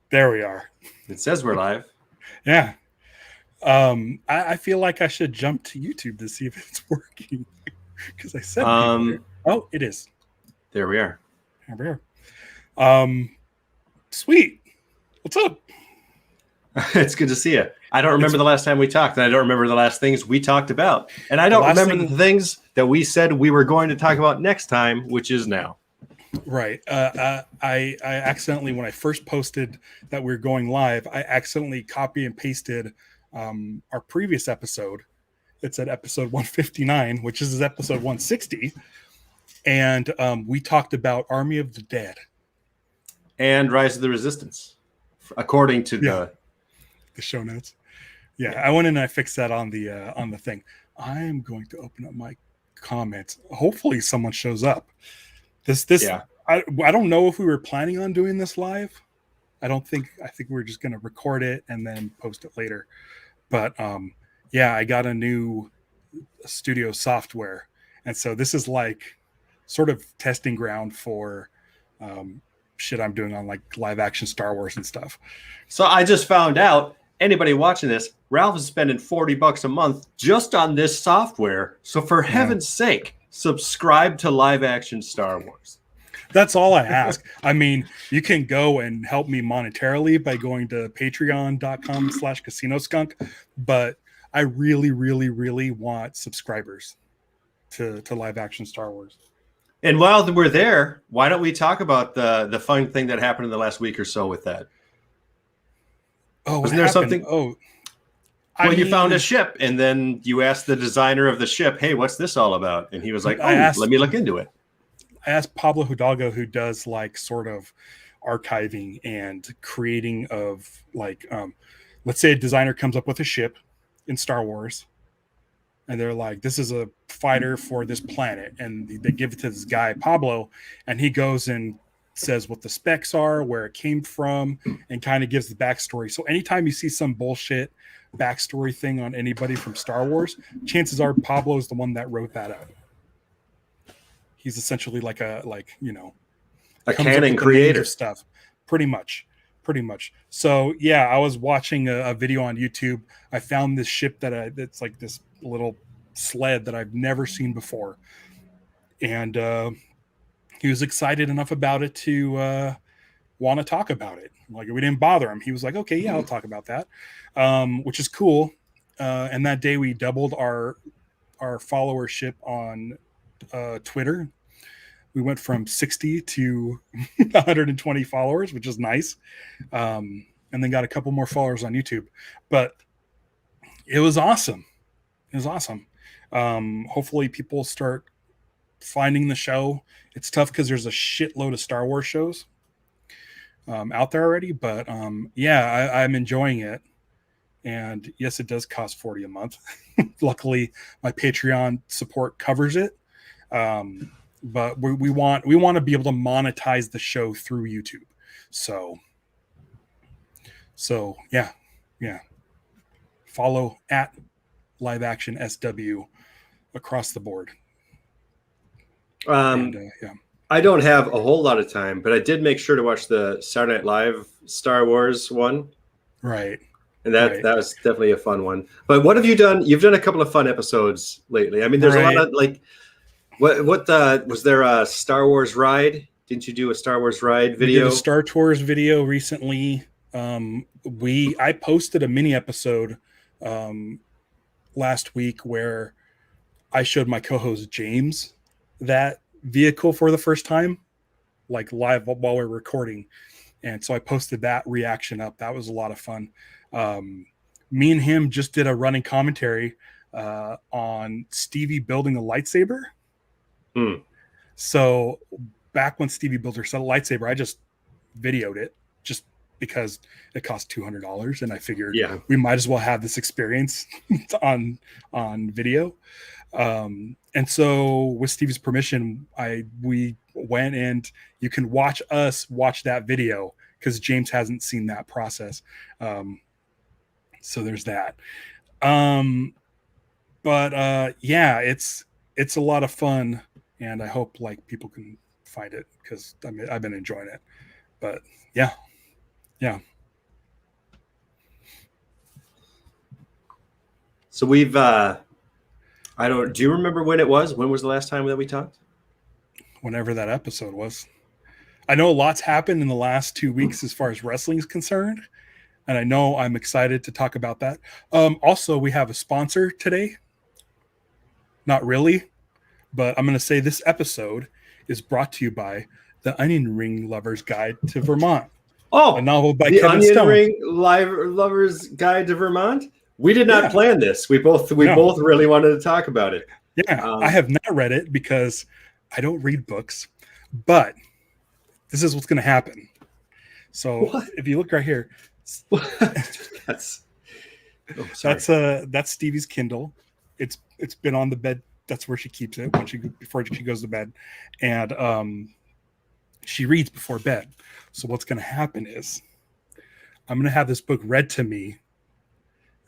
There we are. It says we're live. Yeah. I feel like I should jump to YouTube to see if it's working because I said we were. Um, Oh, it is. there we are. Here we are. Sweet. What's up? It's good to see you. I don't It's remember the last time we talked, and I don't remember the last things we talked about. And I the don't last remember thing. the things that we said we were going to talk about next time, which is now. Right. I accidentally, when I first posted that we are going live, I accidentally copy and pasted our previous episode. It said episode 159, which is episode 160. And we talked about Army of the Dead. And Rise of the Resistance, according to Yeah. The show notes. Yeah, I went in and I fixed that on the thing. I am going to open up my comments. Hopefully someone shows up. Yeah. I don't know if we were planning on doing this live. I think we're just gonna record it and then post it later. But yeah, I got a new studio software. And so this is like sort of testing ground for shit I'm doing on like live action Star Wars and stuff. So I just found out, anybody watching this, Ralph is spending $40 a month just on this software. So for heaven's sake, subscribe to Live Action Star Wars. That's all I ask. I mean, you can go and help me monetarily by going to patreon.com/casinoskunk, but I really, really, really want subscribers to Live Action Star Wars. And while we're there, why don't we talk about the fun thing that happened in the last week or so with that? Oh, wasn't there something? Oh, well, you found a ship, and then you asked the designer of the ship, "Hey, what's this all about?" And he was like, let me look into it. I asked Pablo Hidalgo, who does like sort of archiving and creating of like, let's say a designer comes up with a ship in Star Wars, and they're like, "This is a fighter for this planet," and they give it to this guy Pablo, and he goes and says what the specs are, where it came from, and kind of gives the backstory. So anytime you see some bullshit backstory thing on anybody from Star Wars, chances are Pablo is the one that wrote that up. He's essentially like a canon creator stuff, pretty much. So yeah, I was watching a video on YouTube. I found this ship that's like this little sled that I've never seen before, and he was excited enough about it to want to talk about it. Like, we didn't bother him. He was like, "Okay, yeah, I'll talk about that," which is cool. And that day we doubled our followership on Twitter. We went from 60 to 120 followers, which is nice. And then got a couple more followers on YouTube. But it was awesome. Hopefully people start finding the show. It's tough because there's a shitload of Star Wars shows out there already. But yeah, I'm enjoying it. And yes, it does cost $40 a month. Luckily, my Patreon support covers it. But we want to be able to monetize the show through YouTube. So yeah. Follow at Live Action SW across the board. Yeah. I don't have a whole lot of time, but I did make sure to watch the Saturday Night Live Star Wars one. Right. And that was definitely a fun one. But what have you done? You've done a couple of fun episodes lately. I mean, there's a lot of like, what was there a Star Wars ride? Didn't you do a Star Wars ride video? We did a Star Tours video recently. I posted a mini episode last week where I showed my co-host James that vehicle for the first time, like live while we're recording. And so I posted that reaction up. That was a lot of fun. Me and him just did a running commentary on Stevie building a lightsaber. So back when Stevie built her lightsaber, I just videoed it just because it cost $200, and I figured we might as well have this experience on video. And so with Stevie's permission, we went, and you can watch that video because James hasn't seen that process. So there's that. But yeah, it's a lot of fun, and I hope like people can find it because I've been enjoying it. But yeah. So we've do you remember when it was? When was the last time that we talked? Whenever that episode was. I know a lot's happened in the last 2 weeks as far as wrestling is concerned, and I know I'm excited to talk about that. Also, we have a sponsor today. Not really, but I'm going to say this episode is brought to you by The Onion Ring Lover's Guide to Vermont. Oh, a novel by the Kevin Onion Stone. Ring Lover's Guide to Vermont. We did not plan this. We both really wanted to talk about it. Yeah, I have not read it because I don't read books, but this is what's going to happen. So if you look right here, that's Stevie's Kindle. It's been on the bed. That's where she keeps it before she goes to bed, and she reads before bed. So what's going to happen is I'm going to have this book read to me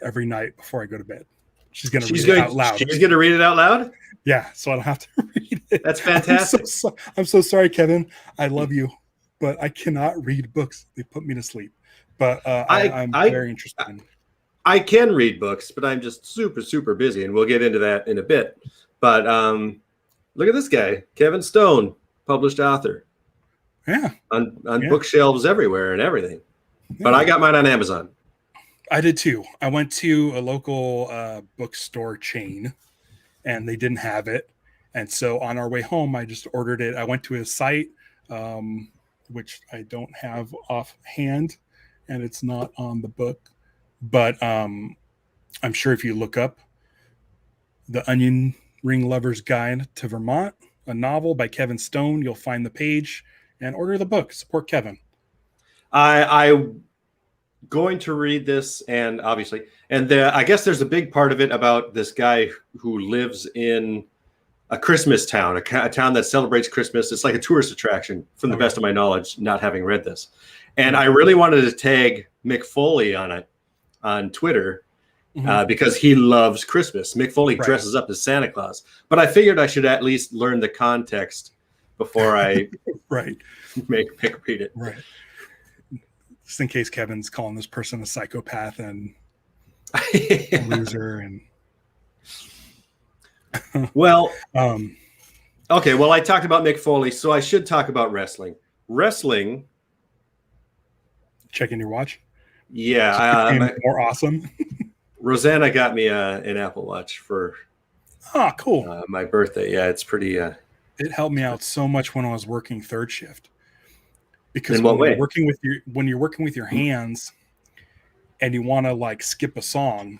every night before I go to bed. She's going to read it out loud. She's going to read it out loud? Yeah, so I don't have to read it. That's fantastic. I'm so sorry, Kevin. I love you, but I cannot read books. They put me to sleep. But I'm very interested in. I can read books, but I'm just super, super busy, and we'll get into that in a bit. But look at this guy, Kevin Stone, published author. Yeah. On bookshelves everywhere and everything. Yeah. But I got mine on Amazon. I did too. I went to a local bookstore chain, and they didn't have it. And so on our way home, I just ordered it. I went to a site, which I don't have offhand, and it's not on the book. But I'm sure if you look up The Onion Ring Lover's Guide to Vermont, a novel by Kevin Stone, you'll find the page and order the book. Support Kevin. I'm going to read this, and obviously, and I guess there's a big part of it about this guy who lives in a Christmas town, a town that celebrates Christmas. It's like a tourist attraction, from the best of my knowledge, not having read this. And I really wanted to tag Mick Foley on it on Twitter because he loves Christmas. Mick Foley dresses up as Santa Claus, but I figured I should at least learn the context before I make Mick read it. Right. Just in case Kevin's calling this person a psychopath and a loser. And well, okay. Well, I talked about Mick Foley, so I should talk about wrestling. Wrestling. Checking your watch. Yeah, more awesome. Rosanna got me an Apple Watch for cool. My birthday. Yeah, it's pretty. It helped me out so much when I was working third shift. Because when you're working with your hands, and you want to like skip a song,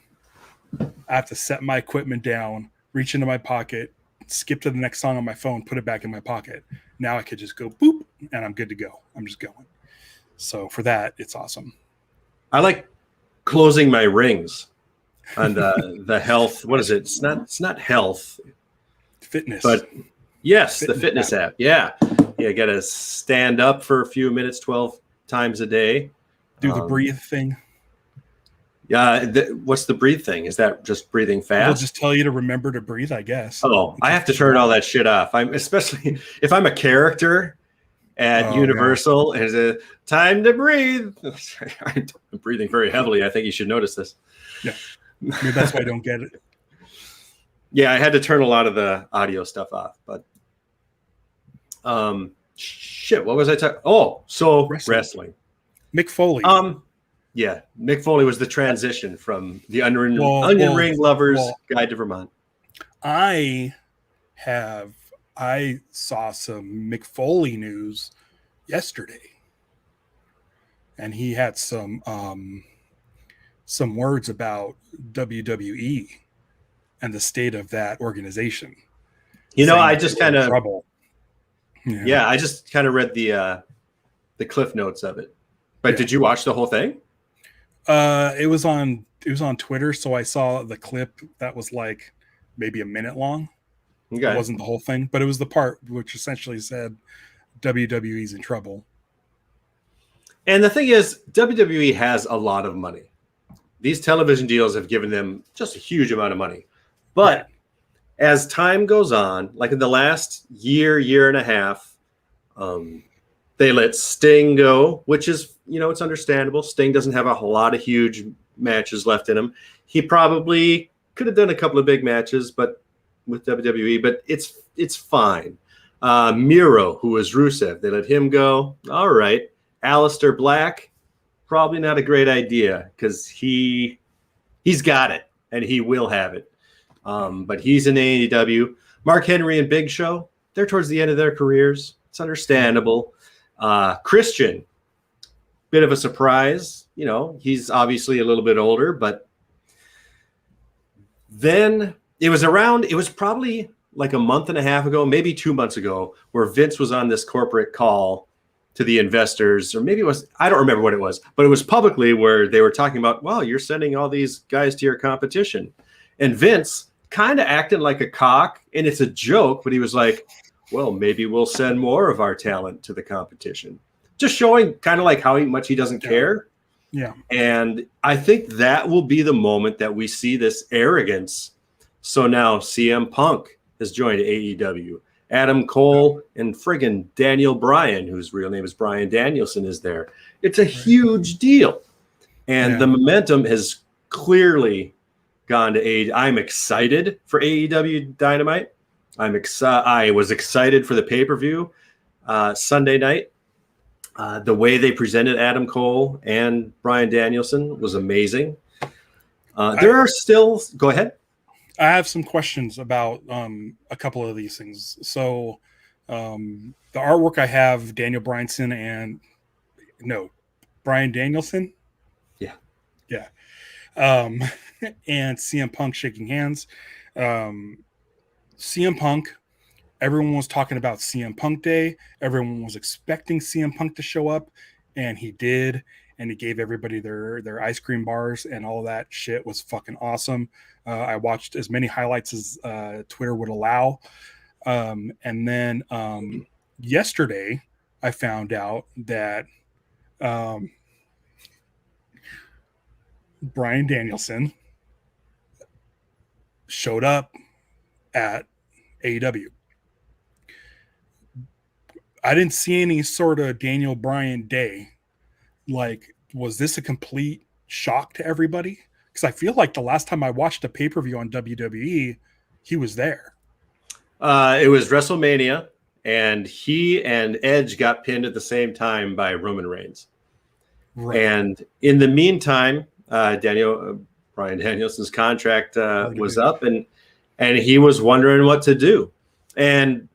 I have to set my equipment down, reach into my pocket, skip to the next song on my phone, put it back in my pocket. Now I could just go boop, and I'm good to go. I'm just going. So for that, it's awesome. I like closing my rings on the health. What is it? It's not health. Fitness. But yes, the fitness app. Yeah. You got to stand up for a few minutes, 12 times a day. Do the breathe thing. Yeah. What's the breathe thing? Is that just breathing fast? It'll just tell you to remember to breathe, I guess. Oh, I have to turn all that shit off. Especially if I'm a character at Universal, and it's a time to breathe. I'm breathing very heavily. I think you should notice this. Yeah. Maybe that's why I don't get it. Yeah, I had to turn a lot of the audio stuff off, but shit, what was I talking? Oh, so wrestling. Mick Foley. Yeah, Mick Foley was the transition from the Onion Ring Lover's Guide to Vermont. I saw some Mick Foley news yesterday, and he had some words about WWE and the state of that organization. I just kind of trouble. Yeah, I just kind of read the cliff notes of it. But did you watch the whole thing? It was on Twitter, so I saw the clip that was like maybe a minute long. Okay. It wasn't the whole thing, but it was the part which essentially said WWE's in trouble. And the thing is, WWE has a lot of money. These television deals have given them just a huge amount of money. But as time goes on, like in the last year and a half, they let Sting go, which is, it's understandable. Sting doesn't have a lot of huge matches left in him. He probably could have done a couple of big matches, but with WWE, but it's fine. Miro, who was Rusev, they let him go. All right. Aleister Black, probably not a great idea because he's got it and he will have it. But he's in AEW. Mark Henry and Big Show, they're towards the end of their careers. It's understandable. Christian, bit of a surprise. You know, he's obviously a little bit older, but then it was probably like a month and a half ago, maybe 2 months ago, where Vince was on this corporate call to the investors, or maybe it was, I don't remember what it was, but it was publicly where they were talking about, well, you're sending all these guys to your competition. And Vince kind of acting like a cock, and it's a joke, but he was like, well, maybe we'll send more of our talent to the competition. Just showing kind of like how much he doesn't care. Yeah. And I think that will be the moment that we see this arrogance. So now CM Punk has joined AEW. Adam Cole and friggin' Daniel Bryan, whose real name is Bryan Danielson, is there. It's a huge deal. And the momentum has clearly gone to AEW. I'm excited for AEW Dynamite. I was excited for the pay-per-view Sunday night. The way they presented Adam Cole and Bryan Danielson was amazing. There are still – go ahead. I have some questions about a couple of these things. So the artwork I have, Bryan Danielson. Yeah. Yeah. And CM Punk shaking hands. CM Punk, everyone was talking about CM Punk Day. Everyone was expecting CM Punk to show up, and he did. And he gave everybody their ice cream bars, and all that shit was fucking awesome. I watched as many highlights as Twitter would allow. And then yesterday, I found out that Bryan Danielson showed up at AEW. I didn't see any sort of Daniel Bryan Day. Like, was this a complete shock to everybody? Because I feel like the last time I watched a pay-per-view on WWE, he was there. It was WrestleMania, and he and Edge got pinned at the same time by Roman Reigns. Right. And in the meantime, Bryan Danielson's contract was up, and he was wondering what to do. And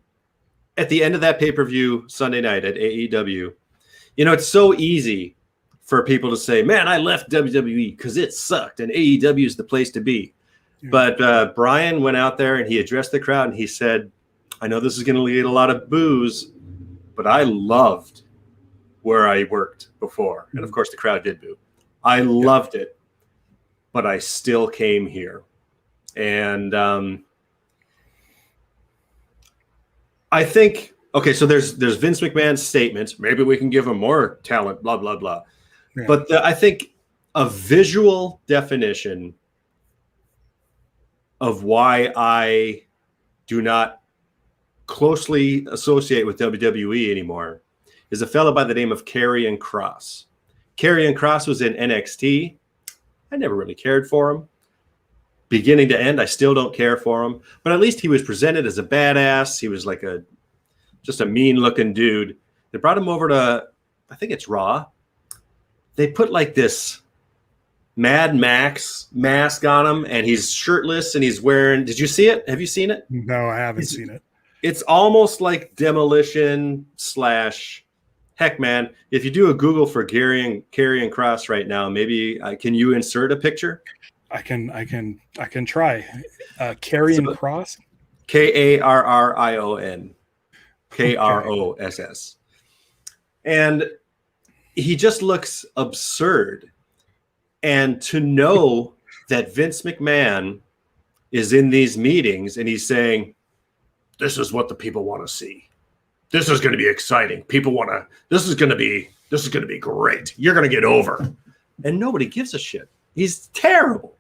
at the end of that pay-per-view Sunday night at AEW, you know, it's so easy for people to say, man, I left WWE because it sucked and AEW is the place to be. Yeah. But Bryan went out there and he addressed the crowd and he said, I know this is going to lead a lot of boos, but I loved where I worked before. And of course the crowd did boo. I loved it, but I still came here. And I think, okay, so there's Vince McMahon's statements. Maybe we can give him more talent, blah, blah, blah. Yeah. But I think a visual definition of why I do not closely associate with WWE anymore is a fellow by the name of Karrion Kross. Karrion Kross was in NXT. I never really cared for him. Beginning to end, I still don't care for him. But at least he was presented as a badass. He was like just a mean-looking dude. They brought him over to, I think it's Raw. They put like this Mad Max mask on him, and he's shirtless, and he's wearing. Did you see it? Have you seen it? No, I haven't seen it. It's almost like Demolition / heck, man. If you do a Google for Karrion Kross right now, maybe can you insert a picture? I can try. Karrion Kross. Karrion. Kross. And he just looks absurd. And to know that Vince McMahon is in these meetings and he's saying, this is what the people want to see. This is going to be exciting. This is going to be great. You're going to get over. And nobody gives a shit. He's terrible.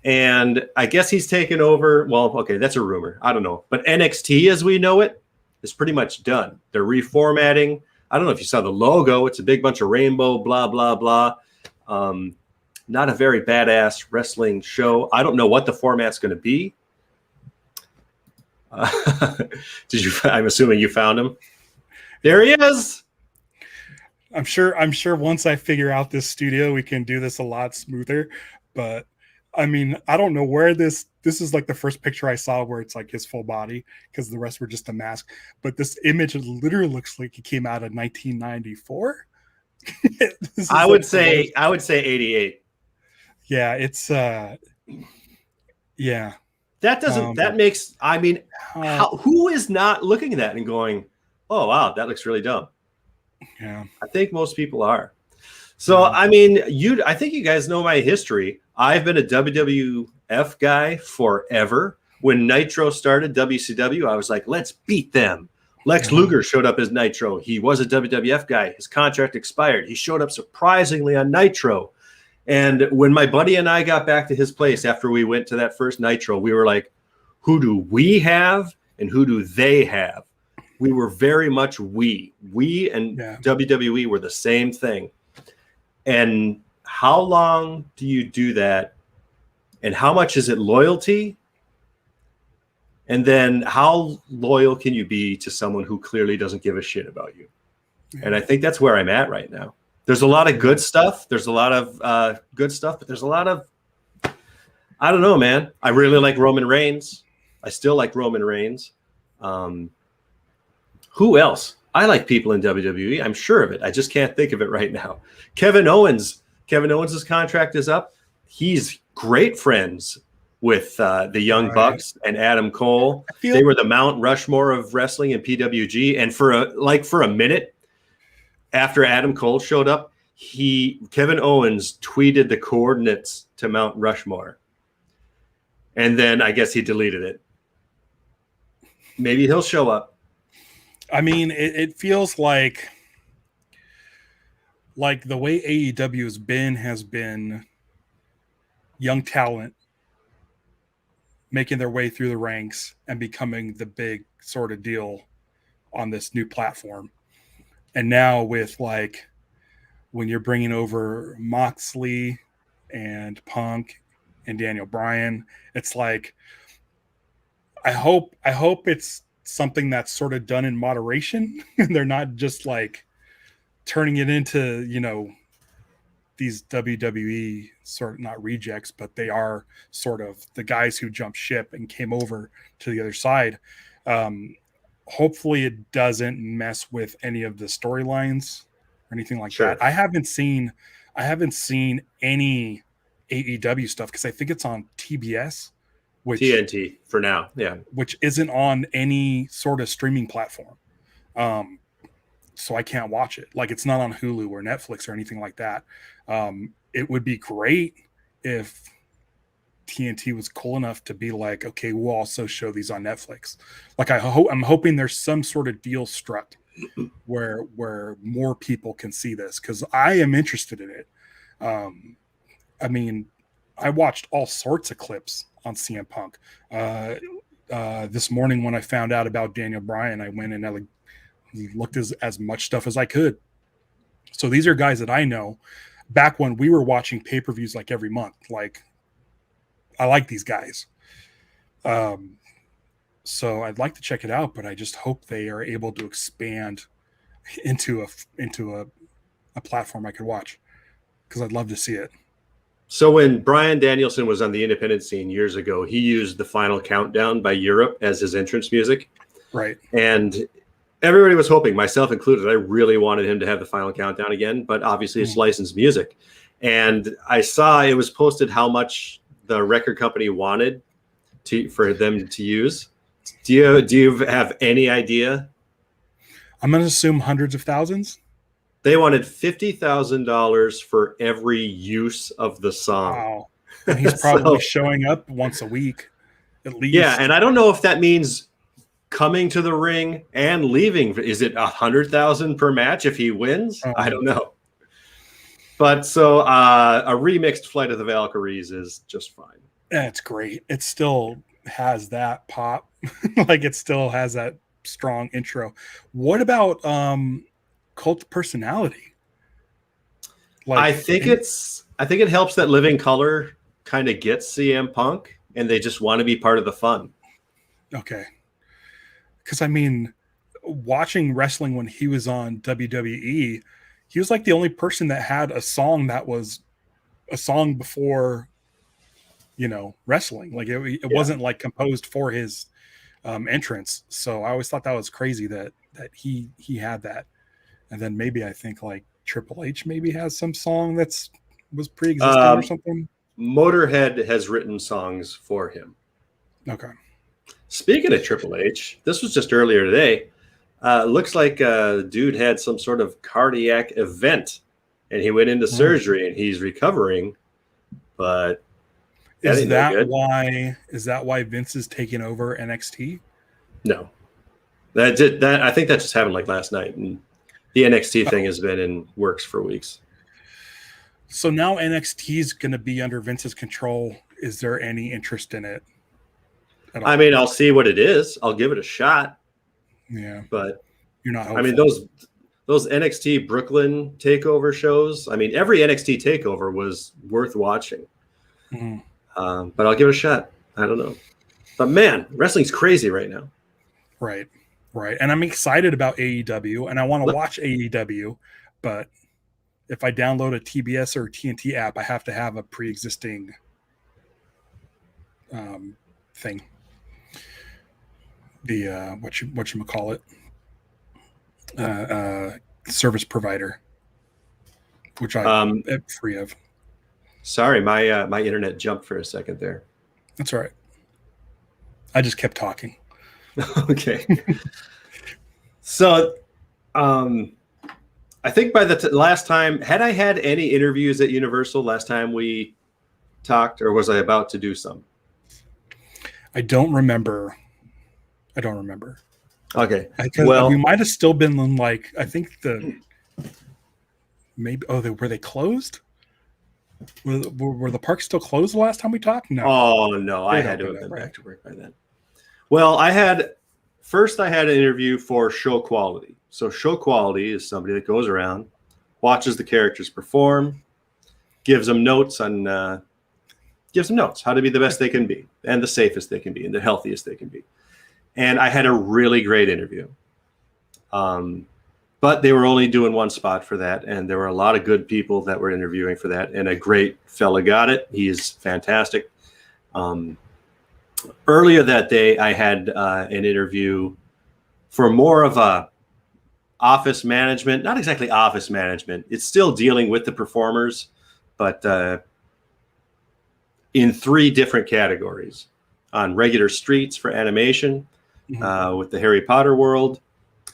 And I guess he's taken over. Well, okay, that's a rumor. I don't know. But NXT as we know it is pretty much done. They're reformatting. I don't know if you saw the logo. It's a big bunch of rainbow, blah, blah, blah. not a very badass wrestling show. I don't know what the format's going to be. Did you? I'm assuming you found him. There he is. I'm sure once I figure out this studio, we can do this a lot smoother. But I mean, I don't know where this is like the first picture I saw where it's like his full body, because the rest were just a mask. But this image literally looks like it came out of 1994. I would say 88. Yeah, it's yeah. That doesn't that makes, I mean, who is not looking at that and going, "Oh wow, that looks really dumb." Yeah. I think most people are. So, I mean, I think you guys know my history. I've been a WWF guy forever. When Nitro started, WCW, I was like, let's beat them. Lex Luger showed up as Nitro. He was a WWF guy. His contract expired. He showed up surprisingly on Nitro. And when my buddy and I got back to his place after we went to that first Nitro, we were like, who do we have and who do they have? We were very much we and WWE were the same thing. And how long do you do that? And how much is it loyalty? And then how loyal can you be to someone who clearly doesn't give a shit about you? Yeah. And I think that's where I'm at right now. There's a lot of good stuff. There's a lot of good stuff, but there's a lot of, I don't know, man. I really like Roman Reigns. I still like Roman Reigns. Who else? I like people in WWE. I'm sure of it. I just can't think of it right now. Kevin Owens. Kevin Owens' contract is up. He's great friends with the Young Bucks and Adam Cole. They were the Mount Rushmore of wrestling in PWG. And for a minute after Adam Cole showed up, Kevin Owens tweeted the coordinates to Mount Rushmore. And then I guess he deleted it. Maybe he'll show up. I mean, it feels like the way AEW has been young talent making their way through the ranks and becoming the big sort of deal on this new platform. And now with like when you're bringing over Moxley and Punk and Daniel Bryan, it's like I hope it's something that's sort of done in moderation and they're not just like turning it into, you know, these WWE sort of not rejects, but they are sort of the guys who jumped ship and came over to the other side. Hopefully it doesn't mess with any of the storylines or anything like that. I haven't seen any AEW stuff because I think it's on TBS, which TNT for now, yeah, which isn't on any sort of streaming platform. So I can't watch it. Like it's not on Hulu or Netflix or anything like that. It would be great if TNT was cool enough to be like, okay, we'll also show these on Netflix. Like I'm hoping there's some sort of deal struck where more people can see this because I am interested in it. I mean, I watched all sorts of clips on CM Punk. This morning when I found out about Daniel Bryan, I went and I looked as much stuff as I could. So these are guys that I know back when we were watching pay-per-views like every month. Like I like these guys. So I'd like to check it out, but I just hope they are able to expand into a platform I could watch because I'd love to see it. So when Bryan Danielson was on the independent scene years ago, he used the Final Countdown by Europe as his entrance music. Right. And everybody was hoping, myself included, I really wanted him to have the Final Countdown again, but obviously it's licensed music. And I saw it was posted how much the record company wanted for them to use. Do you have any idea? I'm going to assume hundreds of thousands. They wanted $50,000 for every use of the song. Wow. And he's probably showing up once a week at least. Yeah, and I don't know if that means coming to the ring and leaving. Is it $100,000 per match if he wins? I don't know. But so a remixed Flight of the Valkyries is just fine. It's great. It still has that pop. Like it still has that strong intro. What about Cult Personality? Like, I think I think it helps that Living Color kind of gets CM Punk, and they just want to be part of the fun. Okay. Because I mean, watching wrestling when he was on WWE, he was like the only person that had a song that was a song before, wrestling. Like it wasn't like composed for his entrance. So I always thought that was crazy that he had that. And then maybe I think like Triple H maybe has some song was pre-existing or something. Motorhead has written songs for him. Okay. Speaking of Triple H, this was just earlier today. Looks like dude had some sort of cardiac event, and he went into surgery, and he's recovering. But is that why Vince is taking over NXT? No, that I think that just happened like last night, and the NXT thing has been in works for weeks. So now NXT is going to be under Vince's control. Is there any interest in it? I mean, I'll see what it is. I'll give it a shot. Yeah, but you're not hopeful. I mean, those NXT Brooklyn takeover shows. I mean, every NXT takeover was worth watching. Mm-hmm. But I'll give it a shot. I don't know. But man, wrestling's crazy right now. Right. And I'm excited about AEW, and I want to watch AEW, but if I download a TBS or TNT app, I have to have a pre-existing thing. The whatchamacallit, service provider, which I'm free of. Sorry, my internet jumped for a second there. That's all right. I just kept talking. Okay. So, I think by the last time, had I had any interviews at Universal last time we talked, or was I about to do some? I don't remember. Okay. Well, we might have still been like, I think were they closed? Were the parks still closed the last time we talked? No. Oh no, I had to have been back to work by then. Well, I had an interview for Show Quality. So Show Quality is somebody that goes around, watches the characters perform, gives them notes how to be the best they can be, and the safest they can be, and the healthiest they can be. And I had a really great interview. But they were only doing one spot for that, and there were a lot of good people that were interviewing for that, and a great fella got it. He is fantastic. Earlier that day, I had an interview for more of a office management, not exactly office management. It's still dealing with the performers, but in 3 different categories: on regular streets for animation, with the Harry Potter world,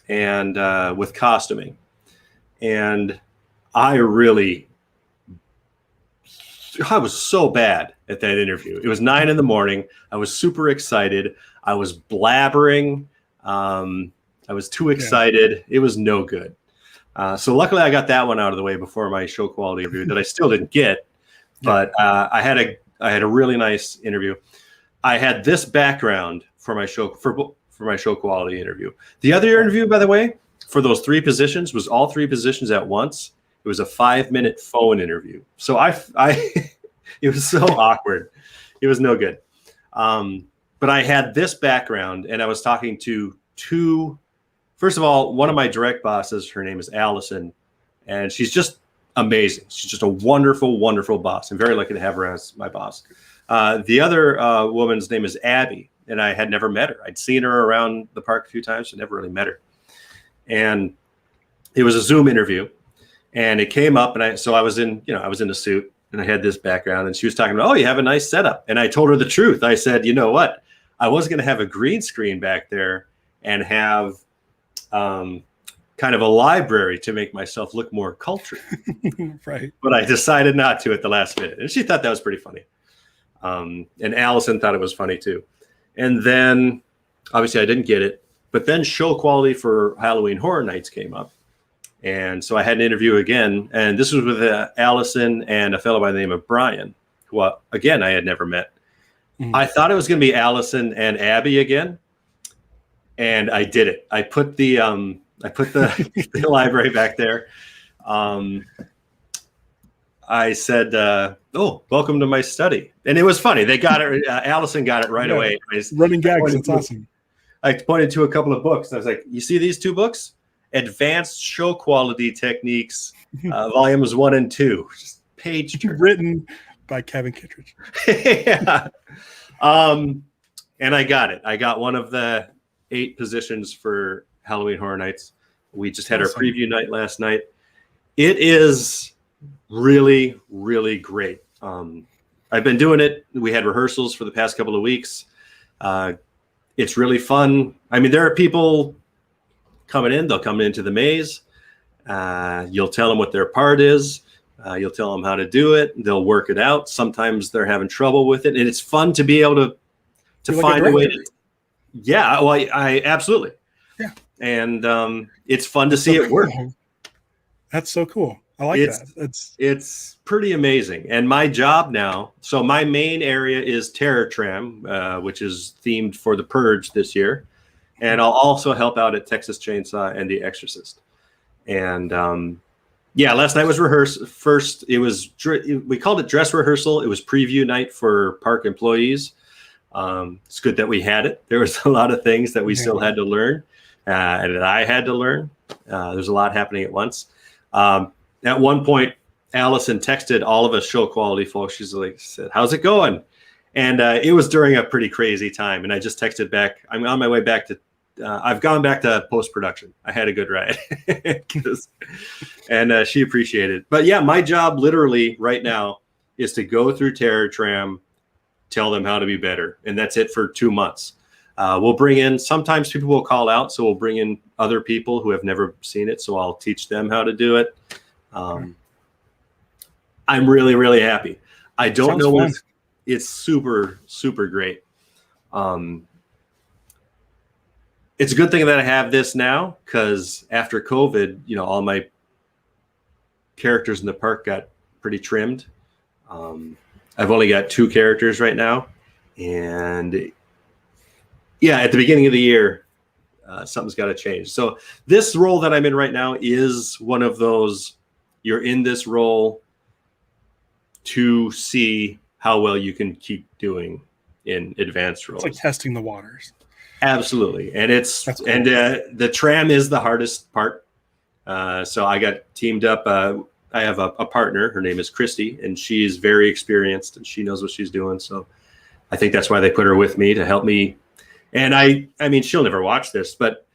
and with costuming. And I was so bad at that interview. It was 9 a.m. I was super excited. I was blabbering. I was too excited. Yeah. It was no good. So luckily I got that one out of the way before my Show Quality interview that I still didn't get. But I had a really nice interview. I had this background for my show Quality interview. The other interview, by the way, for those 3 positions was all 3 positions at once. It was a 5-minute phone interview. So it was so awkward. It was no good. But I had this background, and I was talking to 2. First of all, one of my direct bosses, her name is Allison, and she's just amazing. She's just a wonderful, wonderful boss. I'm very lucky to have her as my boss. The other woman's name is Abby, and I had never met her. I'd seen her around the park a few times, but never really met her. And it was a Zoom interview, and it came up, and I was in a suit, and I had this background, and she was talking about, oh, you have a nice setup. And I told her the truth. I said, you know what? I was going to have a green screen back there and have kind of a library to make myself look more cultured. Right. But I decided not to at the last minute. And she thought that was pretty funny. And Allison thought it was funny too. And then obviously I didn't get it. But then Show Quality for Halloween Horror Nights came up. And so I had an interview again. And this was with Allison and a fellow by the name of Brian, who, again, I had never met. Mm-hmm. I thought it was going to be Allison and Abby again. And I did it. I put the the library back there. I said, "Oh, welcome to my study," and it was funny. They got it. Allison got it right away. Running gags. That's awesome. I pointed to a couple of books. I was like, "You see these two books? Advanced Show Quality Techniques, volumes 1 and 2, just page written by Kevin Kittredge." Yeah. And I got it. I got one of the 8 positions for Halloween Horror Nights. We just had our preview night last night. It is really, really great. I've been doing it. We had rehearsals for the past couple of weeks. It's really fun. I mean, there are people coming in. They'll come into the maze. You'll tell them what their part is. You'll tell them how to do it. They'll work it out. Sometimes they're having trouble with it. And it's fun to be able to find a way to. Yeah, well, I absolutely. Yeah. And it's fun to see it work. That's so cool. I like that. It's pretty amazing. And my job now, so my main area is Terror Tram, which is themed for The Purge this year. And I'll also help out at Texas Chainsaw and The Exorcist. And last night was rehearsal. First, we called it dress rehearsal. It was preview night for park employees. It's good that we had it. There was a lot of things that we still had to learn, and that I had to learn. There's a lot happening at once. At one point, Allison texted all of us show quality folks. She's like, said, "How's it going?" And it was during a pretty crazy time. And I just texted back, "I'm on my way back to, I've gone back to post-production. I had a good ride." And she appreciated it. But yeah, my job literally right now is to go through Terror Tram, tell them how to be better. And that's it for 2 months. We'll bring in, sometimes people will call out. So we'll bring in other people who have never seen it. So I'll teach them how to do it. I'm really, really happy. I don't know what it's super, super great. It's a good thing that I have this now, because after COVID, all my characters in the park got pretty trimmed. I've only got 2 characters right now. And yeah, at the beginning of the year, something's got to change. So this role that I'm in right now is one of those, you're in this role to see how well you can keep doing in advanced roles. It's like testing the waters. Absolutely. And the tram is the hardest part. So I got teamed up. I have a partner. Her name is Christy, and she's very experienced and she knows what she's doing. So I think that's why they put her with me, to help me. And I mean, she'll never watch this, but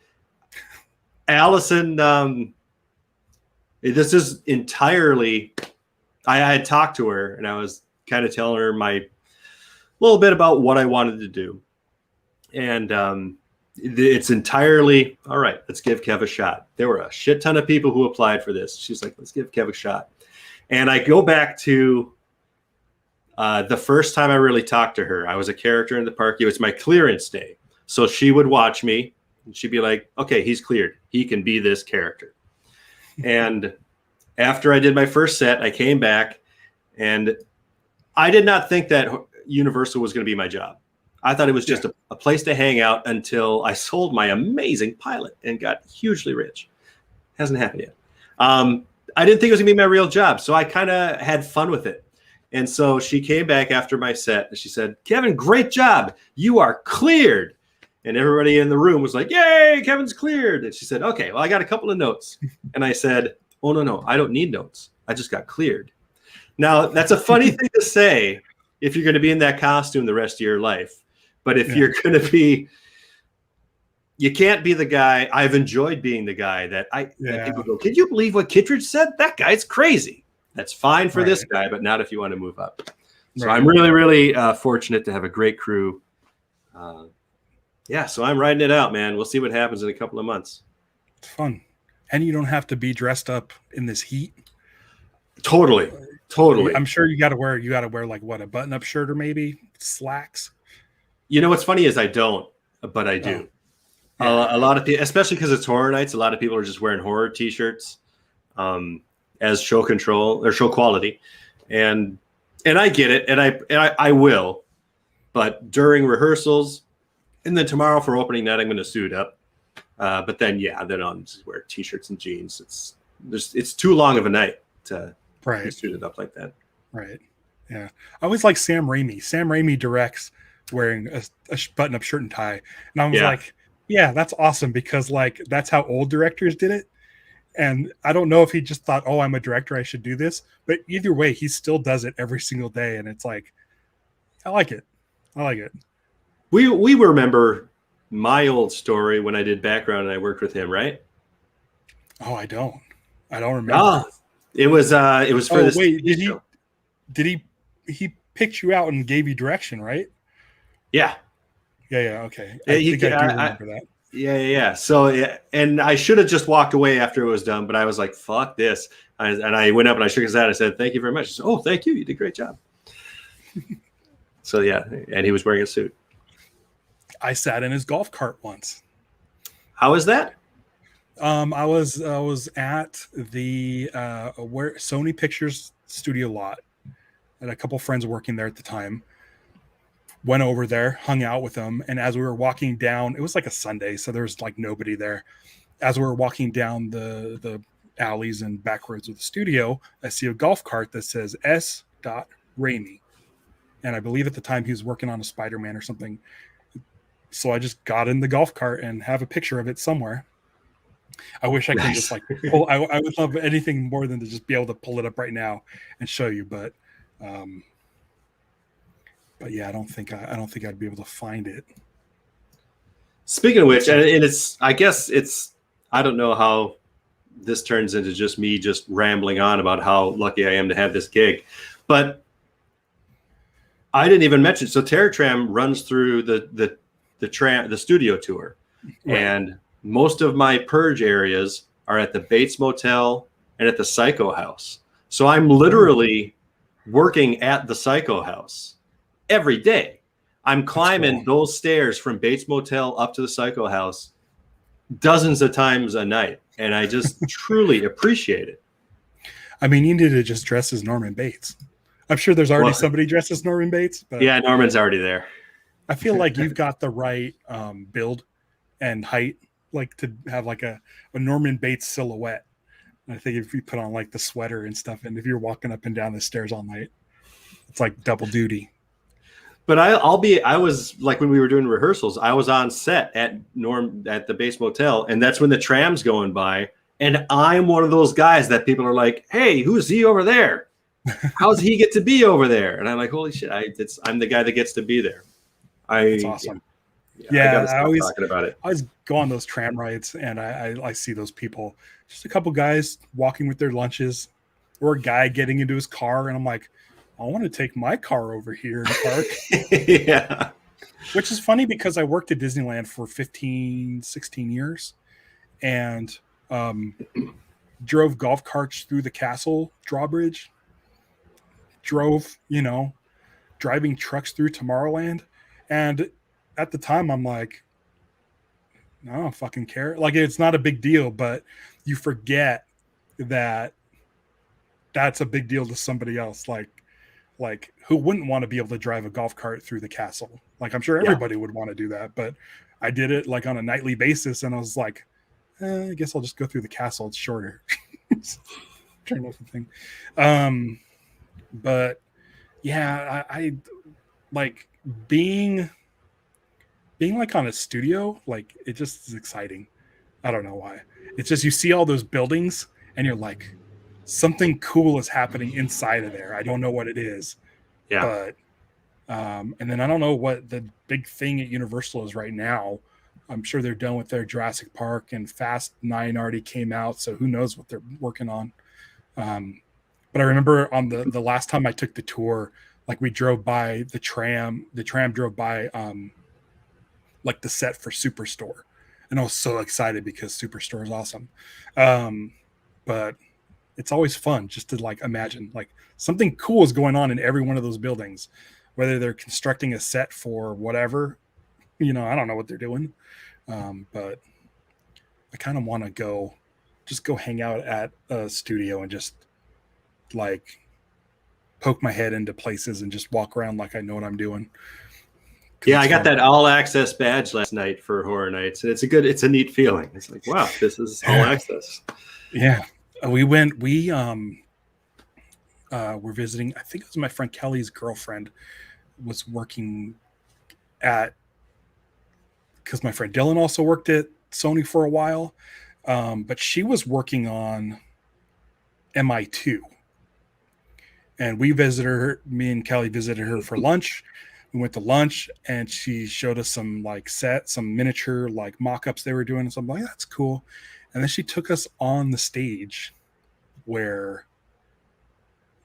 Allison, this is entirely, I had talked to her and I was kind of telling her my little bit about what I wanted to do. And it's entirely, all right, let's give Kev a shot. There were a shit ton of people who applied for this. She's like, let's give Kev a shot. And I go back to the first time I really talked to her. I was a character in the park. It was my clearance day. So she would watch me and she'd be like, okay, he's cleared. He can be this character. And after I did my first set, I came back and I did not think that Universal was going to be my job. I thought it was just a place to hang out until I sold my amazing pilot and got hugely rich. Hasn't happened yet. I didn't think it was going to be my real job. So I kind of had fun with it. And so she came back after my set and she said, "Kevin, great job. You are cleared." And everybody in the room was like, "Yay, Kevin's cleared." And she said, "Okay, well, I got a couple of notes." And I said, "Oh, no, I don't need notes. I just got cleared." Now, that's a funny thing to say if you're going to be in that costume the rest of your life. But if you're going to be, you can't be the guy. I've enjoyed being the guy that people go, "Can you believe what Kittredge said? That guy's crazy." That's fine for this guy, but not if you want to move up. So I'm really, really fortunate to have a great crew. So I'm riding it out, man. We'll see what happens in a couple of months. It's fun. And you don't have to be dressed up in this heat. Totally. I'm sure you got to wear like what, a button-up shirt or maybe slacks. You know what's funny is I don't, but I do. A lot of people, especially because it's horror nights, a lot of people are just wearing horror T-shirts as show control or show quality, and I get it, and I will, but during rehearsals, and then tomorrow for opening night, I'm going to suit up. But then I'll just wear T-shirts and jeans. It's too long of a night to Right. suited up like that. Right. Yeah. I always like Sam Raimi. Sam Raimi directs wearing a button-up shirt and tie, and I was like, yeah, that's awesome because like that's how old directors did it. And I don't know if he just thought, oh, I'm a director, I should do this. But either way, he still does it every single day, and it's like, I like it. I like it. We remember my old story when I did background and I worked with him, right? Oh, I don't remember. Ah, it was for this wait, TV show. Did he picked you out and gave you direction, right? Yeah. Yeah, okay. Yeah, I think I do remember that. Yeah. So, yeah, and I should have just walked away after it was done, but I was like, fuck this. And I went up and I shook his hand. I said, thank you very much. He said, oh, thank you. You did a great job. So, yeah. And he was wearing a suit. I sat in his golf cart once. How was that? I was at the where Sony Pictures studio lot. I had a couple friends working there at the time. Went over there, hung out with them, and as we were walking down, it was like a Sunday, so there was like nobody there. As we were walking down the alleys and back roads of the studio, I see a golf cart that says S. Raimi, and I believe at the time he was working on a Spider-Man or something. So I just got in the golf cart and have a picture of it somewhere. I wish I could just like pull. I would love anything more than to just be able to pull it up right now and show you, but yeah, I don't think I'd be able to find it. Speaking of which, and I guess I don't know how this turns into just me just rambling on about how lucky I am to have this gig, but I didn't even mention. So Terror Tram runs through the studio tour, right. And most of my purge areas are at the Bates Motel and at the Psycho House. So I'm literally working at the Psycho House every day. I'm climbing those stairs from Bates Motel up to the Psycho House dozens of times a night. And I just truly appreciate it. I mean, you need to just dress as Norman Bates. I'm sure there's already somebody dressed as Norman Bates. But yeah, Norman's already there. I feel like you've got the right build and height, like to have like a Norman Bates silhouette. And I think if you put on like the sweater and stuff, and if you're walking up and down the stairs all night, it's like double duty. But I was like, when we were doing rehearsals, I was on set at the Bates Motel, and that's when the tram's going by. And I'm one of those guys that people are like, hey, who's he over there? How does he get to be over there? And I'm like, holy shit, I'm the guy that gets to be there. That's awesome. Yeah, I always talking about it. I always go on those tram rides, and I see those people, just a couple guys walking with their lunches, or a guy getting into his car, and I'm like, I want to take my car over here and park. Yeah. Which is funny because I worked at Disneyland for 15, 16 years, and drove golf carts through the castle drawbridge, driving trucks through Tomorrowland. And at the time, I'm like, I don't fucking care. Like, it's not a big deal, but you forget that that's a big deal to somebody else. Like who wouldn't want to be able to drive a golf cart through the castle? Like, I'm sure everybody would want to do that, but I did it like on a nightly basis, and I was like, I guess I'll just go through the castle. It's shorter. Turn off the thing. But yeah, I like being like on a studio, like it just is exciting. I don't know why. It's just, you see all those buildings and you're like, something cool is happening inside of there. I don't know what it is. Yeah. But and then I don't know what the big thing at Universal is right now. I'm sure they're done with their Jurassic Park, and Fast 9 already came out, so who knows what they're working on. But I remember on the last time I took the tour, like we drove by the tram drove by like the set for Superstore, and I was so excited because Superstore is awesome. But it's always fun just to like imagine like something cool is going on in every one of those buildings, whether they're constructing a set for whatever, I don't know what they're doing. But I kind of want to go hang out at a studio and just like poke my head into places and just walk around like I know what I'm doing. Yeah, I got that all access badge last night for Horror Nights, and it's a neat feeling. It's like, wow, this is all access. Yeah. We were visiting. I think it was my friend Kelly's girlfriend was working at, because my friend Dylan also worked at Sony for a while, but she was working on MI2, and we visited her. Me and Kelly visited her for lunch. We went to lunch, and she showed us some like some miniature like mock-ups they were doing, and so I'm like, that's cool. And then she took us on the stage where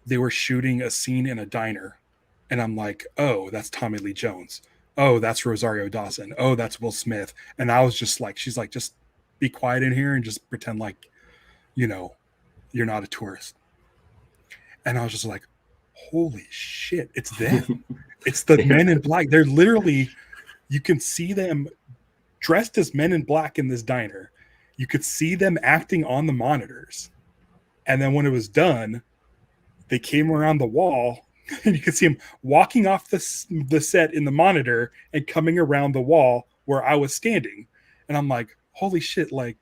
they were shooting a scene in a diner, and I'm like, oh, that's Tommy Lee Jones. Oh, that's Rosario Dawson. Oh, that's Will Smith. And I was just like, she's like, just be quiet in here and just pretend like, you know, you're not a tourist. And I was just like, holy shit, it's them. It's the Men in Black. They're literally, you can see them dressed as Men in Black in this diner. You could see them acting on the monitors. And then when it was done, they came around the wall and you could see him walking off the set in the monitor and coming around the wall where I was standing. And I'm like, holy shit, like,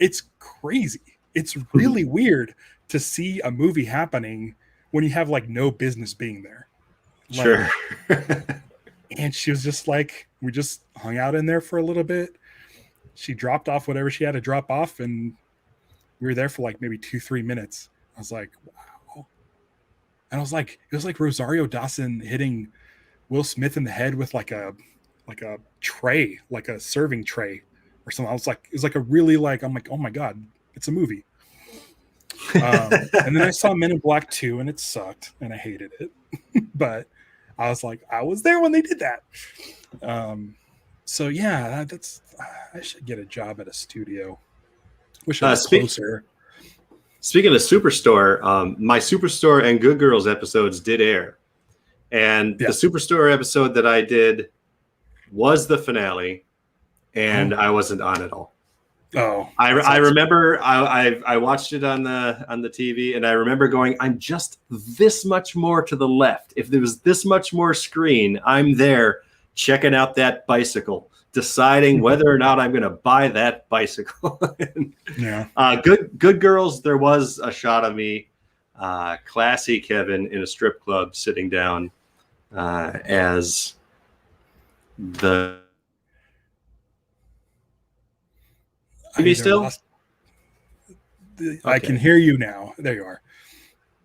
it's crazy. It's really weird to see a movie happening when you have like no business being there. Like, Sure. And she was just like, we just hung out in there for a little bit. She dropped off whatever she had to drop off, and we were there for like maybe 2-3 minutes. I was like, wow. And I was like, it was like Rosario Dawson hitting Will Smith in the head with like a tray, like a serving tray or something. I was like, it was like a really like, I'm like, oh my God, it's a movie. And then I saw Men in Black 2 and it sucked and I hated it. But I was like, I was there when they did that. So yeah, that's, I should get a job at a studio. Wish I was closer. Speaking of Superstore, my Superstore and Good Girls episodes did air. And the Superstore episode that I did was the finale, and I wasn't on at all. Oh, I remember I watched it on the TV, and I remember going, I'm just this much more to the left. If there was this much more screen, I'm there checking out that bicycle, deciding whether or not I'm going to buy that bicycle. Yeah. Good Girls, there was a shot of me, classy Kevin in a strip club sitting down as the... TV still? I can hear you now. There you are.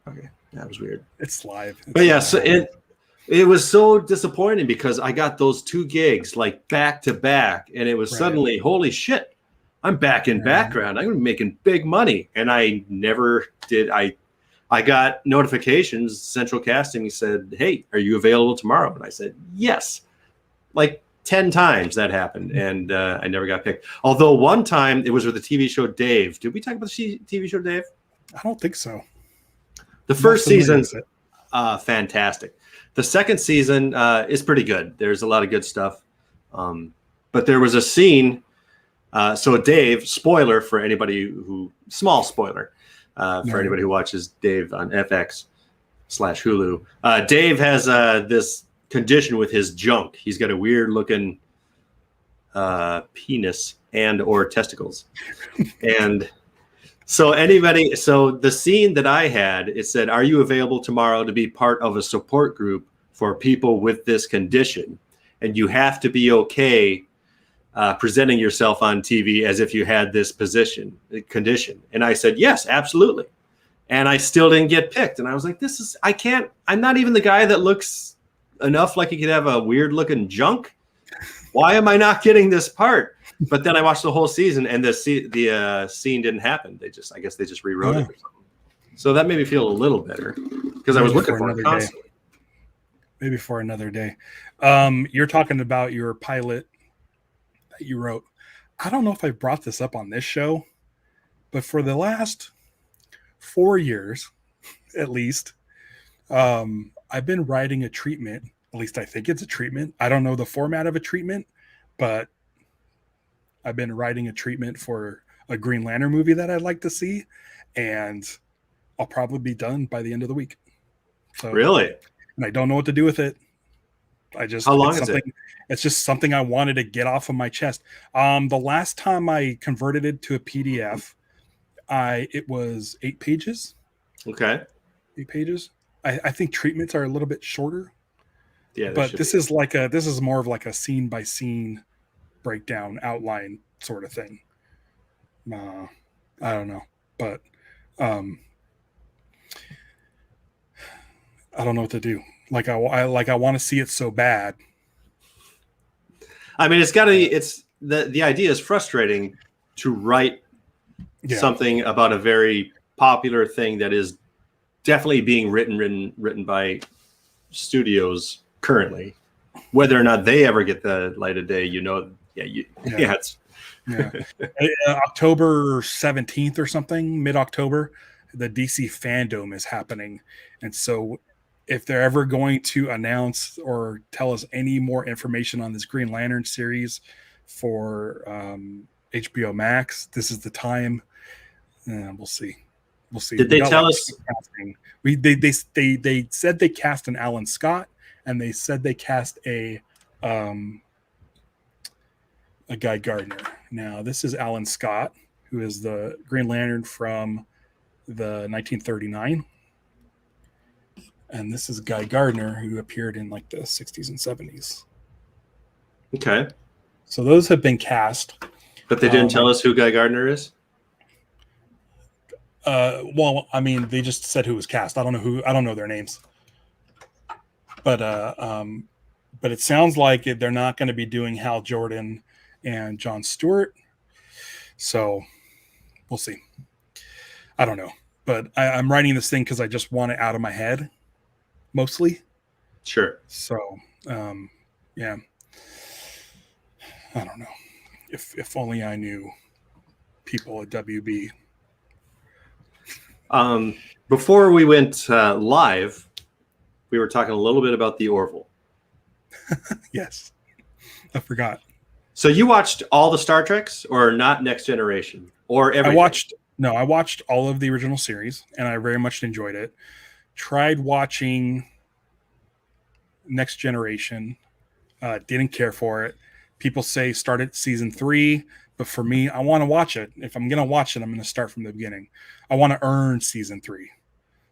Okay, that was weird. It's live. But yeah, so it was so disappointing because I got those 2 gigs like back to back, and it was suddenly, holy shit, I'm back in background. I'm making big money, and I never did. I got notifications. Central Casting said, "Hey, are you available tomorrow?" And I said, "Yes." Like 10 times that happened, and I never got picked. Although one time it was with the TV show Dave. Did we talk about the TV show Dave? I don't think so. The first season's fantastic. The second season is pretty good. There's a lot of good stuff. But there was a scene. So Dave, spoiler for anybody who, small spoiler for anybody who watches Dave on FX/Hulu. Dave has this condition with his junk. He's got a weird looking penis and or testicles. And so the scene that I had, it said, "Are you available tomorrow to be part of a support group for people with this condition? And you have to be okay presenting yourself on TV as if you had this condition." And I said, "Yes, absolutely." And I still didn't get picked. And I was like, I'm not even the guy that looks enough like he could have a weird looking junk. Why am I not getting this part? But then I watched the whole season, and the scene didn't happen. I guess they just rewrote it or something. So that made me feel a little better because I was looking for it constantly. Maybe for another day. You're talking about your pilot that you wrote. I don't know if I brought this up on this show, but for the last 4 years, at least, I've been writing a treatment. At least I think it's a treatment. I don't know the format of a treatment, but I've been writing a treatment for a Green Lantern movie that I'd like to see, and I'll probably be done by the end of the week. So, really? And I don't know what to do with it. How long is it? It's just something I wanted to get off of my chest. The last time I converted it to a PDF, it was 8 pages. Okay. pages. I think treatments are a little bit shorter, Yeah, there but should be. this is more of like a scene by scene breakdown outline sort of thing. Uh, I don't know, but um, I don't know what to do. I want to see it so bad. I mean, it's got to be. It's the idea is frustrating to write Yeah, something about a very popular thing that is definitely being written by studios currently. Whether or not they ever get the light of day, yeah, yeah, yeah, it's yeah. October 17th or something, mid October, the DC fandom is happening, and so if they're ever going to announce or tell us any more information on this Green Lantern series for HBO Max, this is the time. We'll see. We'll see. Did We they got tell like two us? casting. They said they cast an Alan Scott, and they said they cast um, a Guy Gardner. Now this is Alan Scott, who is the Green Lantern from the 1939, and this is Guy Gardner, who appeared in like the 60s and 70s. Okay, So those have been cast. but they didn't tell us who Guy Gardner is. Well, I mean, they just said who was cast. I don't know their names, but it sounds like they're not going to be doing Hal Jordan and John Stewart. So we'll see. I don't know, but I'm writing this thing because I just want it out of my head, mostly. Sure. So yeah, I don't know. If only I knew people at WB. Before we went live, we were talking a little bit about the Orville. Yes, I forgot. So you watched all the Star Treks, or not Next Generation, or everything? I watched all of the original series, and I very much enjoyed it. Tried watching Next Generation, didn't care for it. People say start at season 3, but for me, I want to watch it. If I'm gonna watch it, I'm gonna start from the beginning. I want to earn season 3.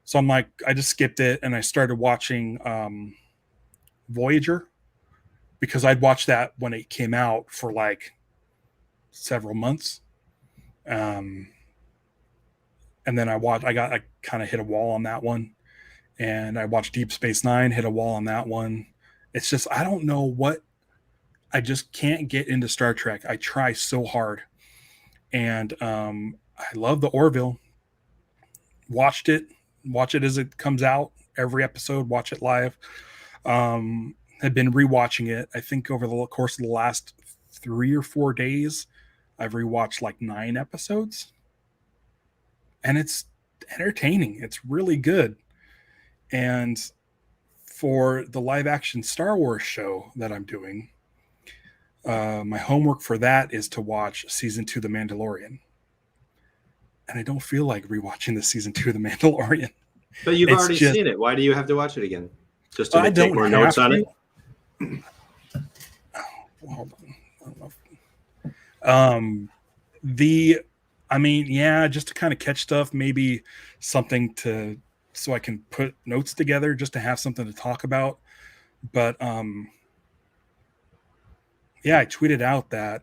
So I'm like, I just skipped it, and I started watching Voyager, because I'd watched that when it came out for like several months. And then I kind of hit a wall on that one. And I watched Deep Space Nine, hit a wall on that one. It's just, I don't know what, I just can't get into Star Trek. I try so hard. And I love the Orville. Watch it as it comes out, every episode, watch it live. Had been rewatching it. I think over the course of the last 3 or 4 days, I've rewatched like 9 episodes, and it's entertaining. It's really good. And for the live action Star Wars show that I'm doing, my homework for that is to watch season 2 The Mandalorian. And I don't feel like rewatching the season 2 of The Mandalorian. But you've already seen it. Why do you have to watch it again? Just to take more notes on it? Hold on. I don't know. Just to kind of catch stuff, maybe something so I can put notes together, just to have something to talk about. But I tweeted out that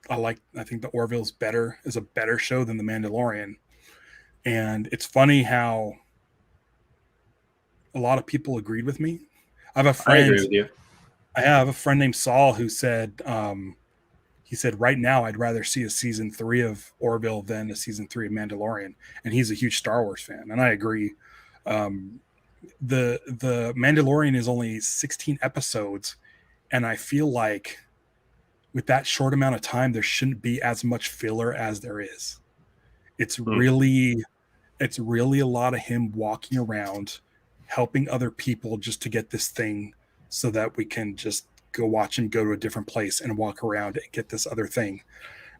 I think the Orville's is a better show than The Mandalorian. And it's funny how a lot of people agreed with me. I agree with you. I have a friend named Saul who said, he said, right now, I'd rather see a season 3 of Orville than a season 3 of Mandalorian. And he's a huge Star Wars fan. And I agree. The Mandalorian is only 16 episodes. And I feel like with that short amount of time, there shouldn't be as much filler as there is. It's really a lot of him walking around, helping other people just to get this thing so that we can just go watch him go to a different place and walk around and get this other thing.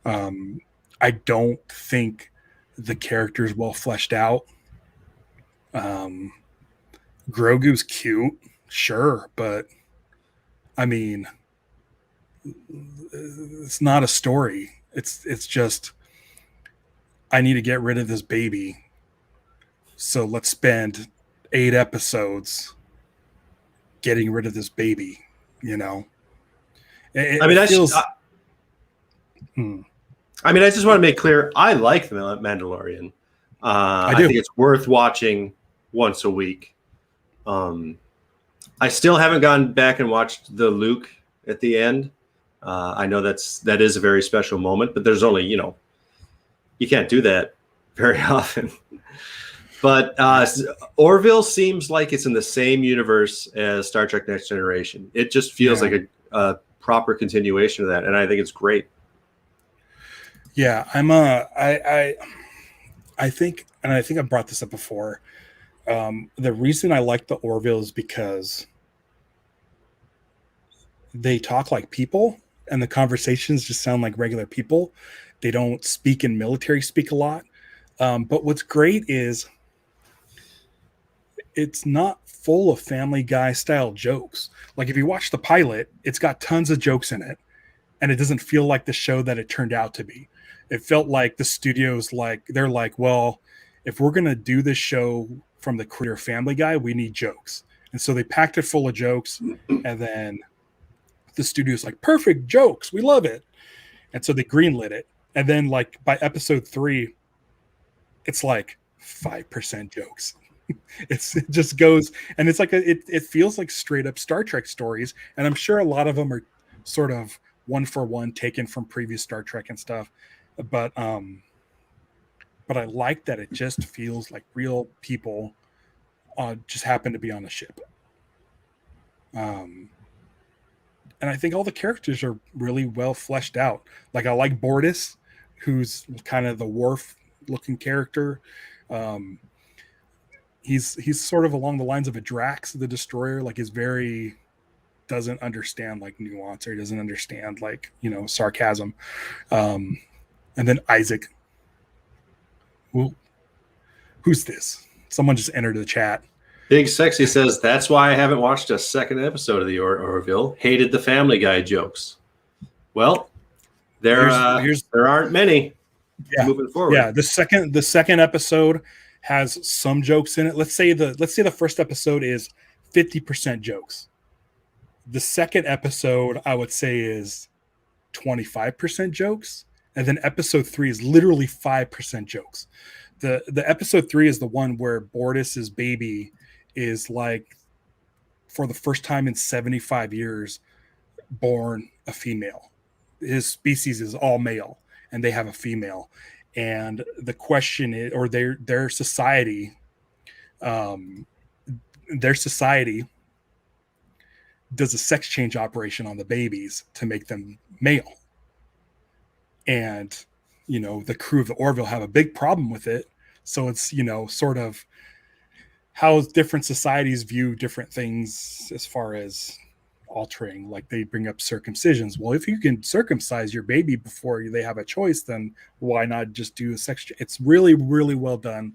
I don't think the character is well fleshed out. Grogu's cute, sure, but I mean, it's not a story. It's just, I need to get rid of this baby So let's spend 8 episodes getting rid of this baby, you know? I It mean, feels. Hmm, I mean, I just want to make clear, I like the Mandalorian. I I do. think it's worth watching once a week. I still haven't gone back and watched the Luke at the end. I know that is a very special moment, but there's only, you can't do that very often. But Orville seems like it's in the same universe as Star Trek Next Generation. It just feels Yeah. like a proper continuation of that, and I think it's great. Yeah, I think, and I think I brought this up before. The reason I like the Orville is because they talk like people, and the conversations just sound like regular people. They don't speak in military speak a lot. But what's great is it's not full of Family Guy style jokes. Like if you watch the pilot, it's got tons of jokes in it, and it doesn't feel like the show that it turned out to be. It felt like the studios they're like, well, if we're gonna do this show from the creator of Family Guy, we need jokes, and so they packed it full of jokes, and then the studio's like, perfect jokes, we love it, and so they greenlit it, and then like by episode 3, it's like 5% jokes. It just goes, and it's like it feels like straight up Star Trek stories, and I'm sure a lot of them are sort of one for one taken from previous Star Trek and stuff, but I like that it just feels like real people just happen to be on a ship. And I think all the characters are really well fleshed out. Like I like Bortus, who's kind of the Worf looking character. Um, he's sort of along the lines of a Drax, the Destroyer. Like he's very doesn't understand like nuance, or he doesn't understand like sarcasm. Um, and then Isaac. Well, who's this? Someone just entered the chat. Big Sexy says, that's why I haven't watched a second episode of the Orville. Hated the Family Guy jokes. Well, there aren't many moving forward. Yeah, the second episode has some jokes in it. Let's say the first episode is 50% jokes. The second episode, I would say, is 25% jokes, and then episode 3 is literally 5% jokes. The episode 3 is the one where Bortus's baby is like, for the first time in 75 years, born a female. His species is all male, and they have a female. And the question is, or their society, does a sex change operation on the babies to make them male. And the crew of the Orville have a big problem with it. So it's sort of how different societies view different things as far as altering. Like they bring up circumcisions. Well, if you can circumcise your baby before they have a choice, then why not just do a sex? It's really, really well done.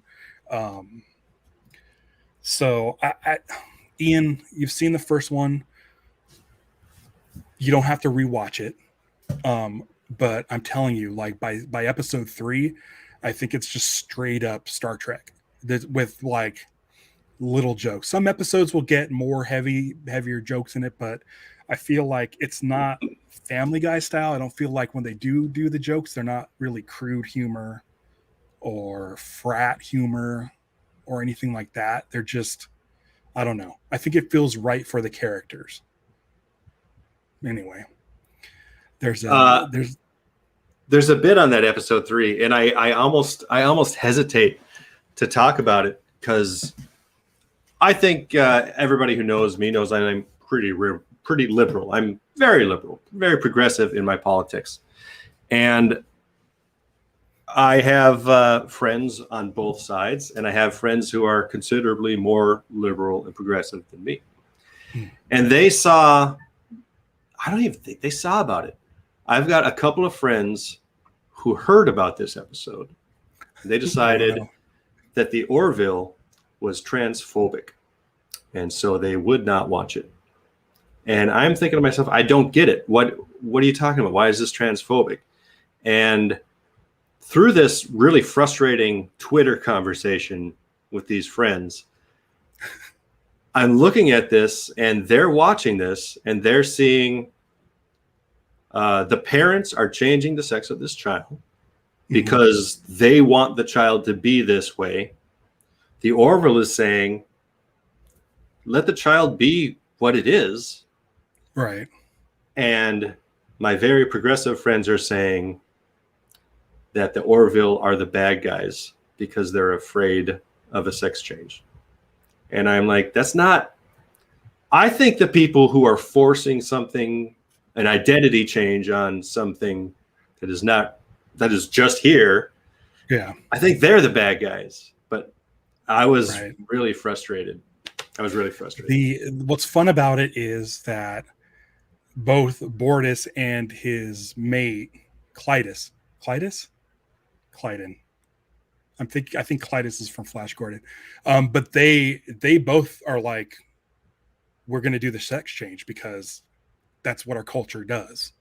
So Ian, you've seen the first one. You don't have to rewatch it. But I'm telling you, like by episode 3, I think it's just straight up Star Trek with like little jokes. Some episodes will get more heavier jokes in it, but I feel like it's not Family Guy style. I don't feel like when they do the jokes, they're not really crude humor or frat humor or anything like that. They're just, I don't know. I think it feels right for the characters. Anyway, there's a bit on that episode 3, and I almost hesitate to talk about it because I think everybody who knows me knows I'm pretty liberal. I'm very liberal, very progressive in my politics, and I have friends on both sides, and I have friends who are considerably more liberal and progressive than me. And they saw, I don't even think they saw about it. I've got a couple of friends who heard about this episode. They decided that the Orville was transphobic, and so they would not watch it. And I'm thinking to myself, I don't get it. What are you talking about? Why is this transphobic? And through this really frustrating Twitter conversation, with these friends. I'm looking at this, and they're watching this, and they're seeing the parents are changing the sex of this child because they want the child to be this way. The Orville is saying, let the child be what it is. Right. And my very progressive friends are saying that the Orville are the bad guys because they're afraid of a sex change. And I'm like, that's not, I think the people who are forcing something, an identity change on something that is just here. Yeah. I think they're the bad guys, but I was really frustrated. What's fun about it is that both Bortus and his mate Clyden. I think Clytus is from Flash Gordon. But they both are like, we're going to do the sex change because that's what our culture does.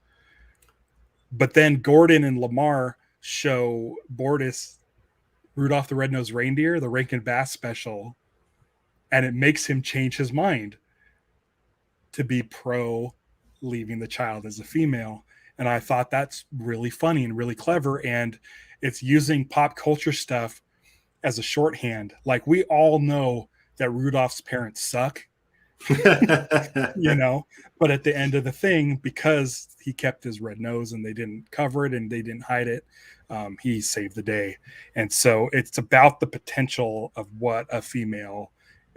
But then Gordon and Lamar show Bortus Rudolph the Red-Nosed Reindeer, the Rankin Bass special, and it makes him change his mind to be pro leaving the child as a female. And I thought that's really funny and really clever. And it's using pop culture stuff as a shorthand. Like, we all know that Rudolph's parents suck, you know, but at the end of the thing, because he kept his red nose and they didn't cover it and they didn't hide it, he saved the day. And so it's about the potential of what a female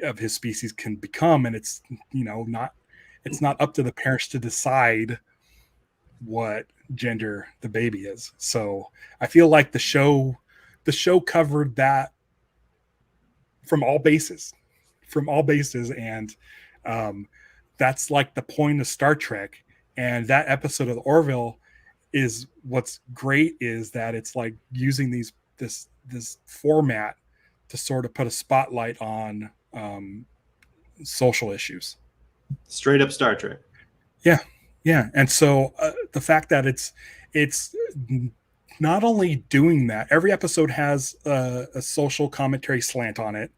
of his species can become. And it's, it's not up to the parents to decide what gender the baby is. So I feel like the show covered that from all bases. And that's like the point of Star Trek. And that episode of the Orville is what's great, is that it's like using this format to sort of put a spotlight on social issues. Straight up Star Trek. Yeah. And so the fact that it's not only doing that, every episode has a social commentary slant on it,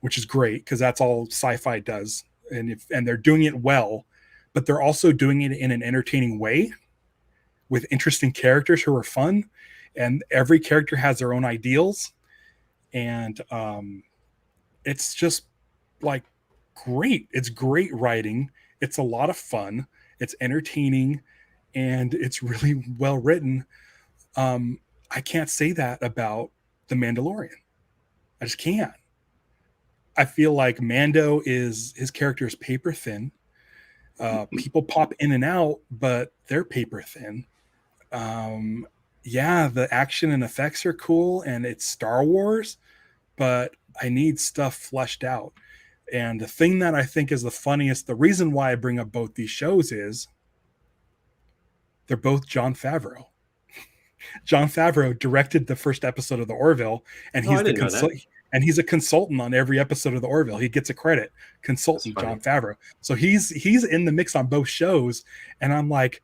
which is great because that's all sci-fi does. And they're doing it well, but they're also doing it in an entertaining way with interesting characters who are fun, and every character has their own ideals. And it's just like great. It's great writing. It's a lot of fun. It's entertaining, and it's really well written. I can't say that about The Mandalorian. I just can't. I feel like Mando his character is paper thin. People pop in and out, but they're paper thin. The action and effects are cool, and it's Star Wars, but I need stuff fleshed out. And the thing that I think is the funniest, the reason why I bring up both these shows is they're both Jon Favreau. Jon Favreau directed the first episode of the Orville, and he's a consultant on every episode of the Orville. He gets a credit, consultant Jon Favreau. So he's in the mix on both shows, and I'm like,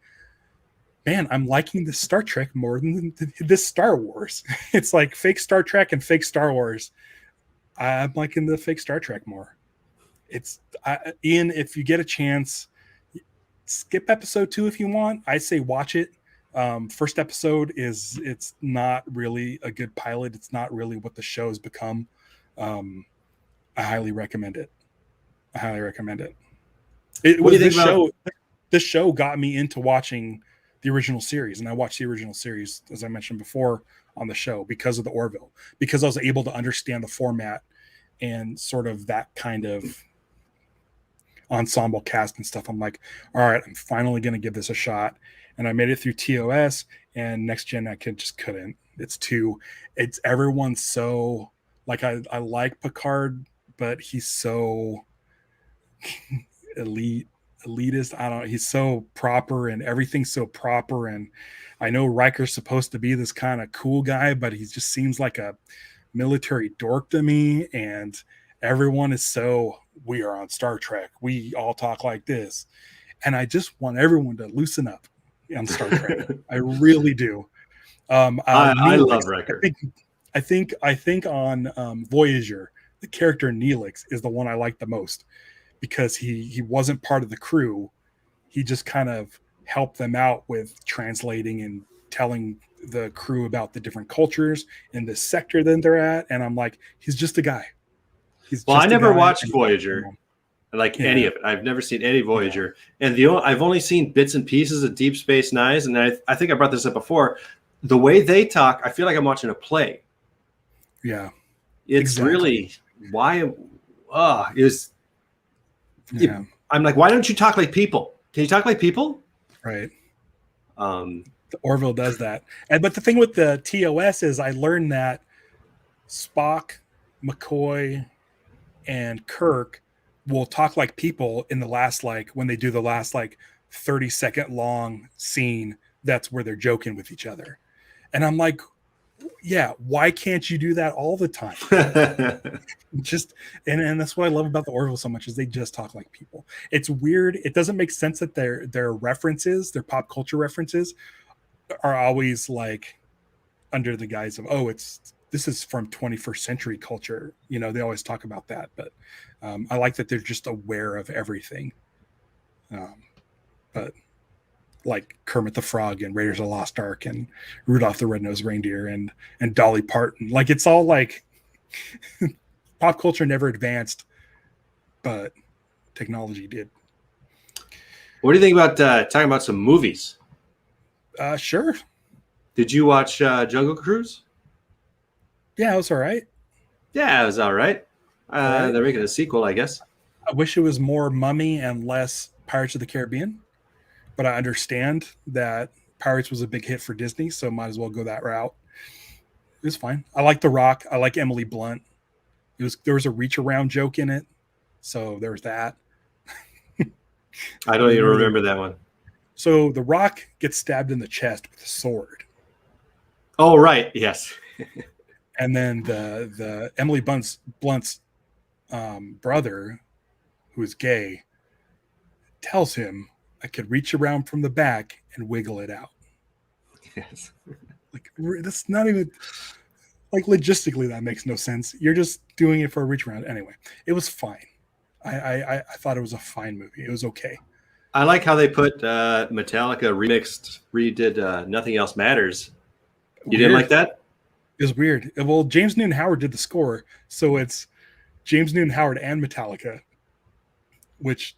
man, I'm liking this Star Trek more than this Star Wars. It's like fake Star Trek and fake Star Wars. I'm liking the fake Star Trek more. Ian, if you get a chance, skip episode 2 if you want. I say watch it. First episode it's not really a good pilot. It's not really what the show's become. I highly recommend it. This show got me into watching the original series, and I watched the original series, as I mentioned before, on the show because of the Orville, because I was able to understand the format and sort of that kind of ensemble cast and stuff. I'm like, all right, I'm finally going to give this a shot. And I made it through TOS, and Next Gen I couldn't. It's everyone's so like, I like Picard, but he's so elitist. I don't know. He's so proper, and everything's so proper. And I know Riker's supposed to be this kind of cool guy, but he just seems like a military dork to me. And everyone is so, we are on Star Trek, we all talk like this. And I just want everyone to loosen up on Star Trek. I really do. I love Riker. I think on Voyager, the character Neelix is the one I like the most because he wasn't part of the crew. He just kind of helped them out with translating and telling the crew about the different cultures in the sector that they're at. And I'm like, he's just a guy. He's Well, I just a never guy. watched And Voyager, like any yeah, of it. I've never seen any yeah, Voyager, and I've only seen bits and pieces of Deep Space Nine. And I think I brought this up before. The way they talk, I feel like I'm watching a play. yeah, It's exactly. really why. Is Yeah, I'm like, why don't you talk like people? Can you talk like people? right. Um, Orville does that. But the thing with the TOS is I learned that Spock, McCoy, and Kirk will talk like people in the last, like when they do the last like 30-second long scene. That's where they're joking with each other. And I'm like, yeah, why can't you do that all the time? Just and that's what I love about the Orville so much is they just talk like people. It's weird. It doesn't make sense that their references, their pop culture references, are always like under the guise of, oh, it's this is from 21st century culture. They always talk about that, but I like that they're just aware of everything. But like Kermit the Frog and Raiders of the Lost Ark and Rudolph the Red-Nosed Reindeer and Dolly Parton, like it's all like pop culture never advanced, but technology did. what do you think about talking about some movies? Sure. Did you watch Jungle Cruise? Yeah, it was all right. Yeah, it was all right. All right. They're making a sequel, I guess. I wish it was more Mummy and less Pirates of the Caribbean, but I understand that Pirates was a big hit for Disney, so might as well go that route. It was fine. I like The Rock. I like Emily Blunt. There was a reach around joke in it, so there was that. I don't even remember that one. So The Rock gets stabbed in the chest with a sword, Oh, right. Yes. and then the Emily Blunt's brother, who is gay, tells him, "I could reach around from the back and wiggle it out." Yes. Like that's not even like logistically that makes no sense. You're just doing it for a reach around. Anyway, it was fine. I thought it was a fine movie. It was okay. I like how they put Metallica redid Nothing Else Matters. You didn't like Weird. that? It was weird. Well, James Newton Howard did the score, so it's James Newton Howard and Metallica, which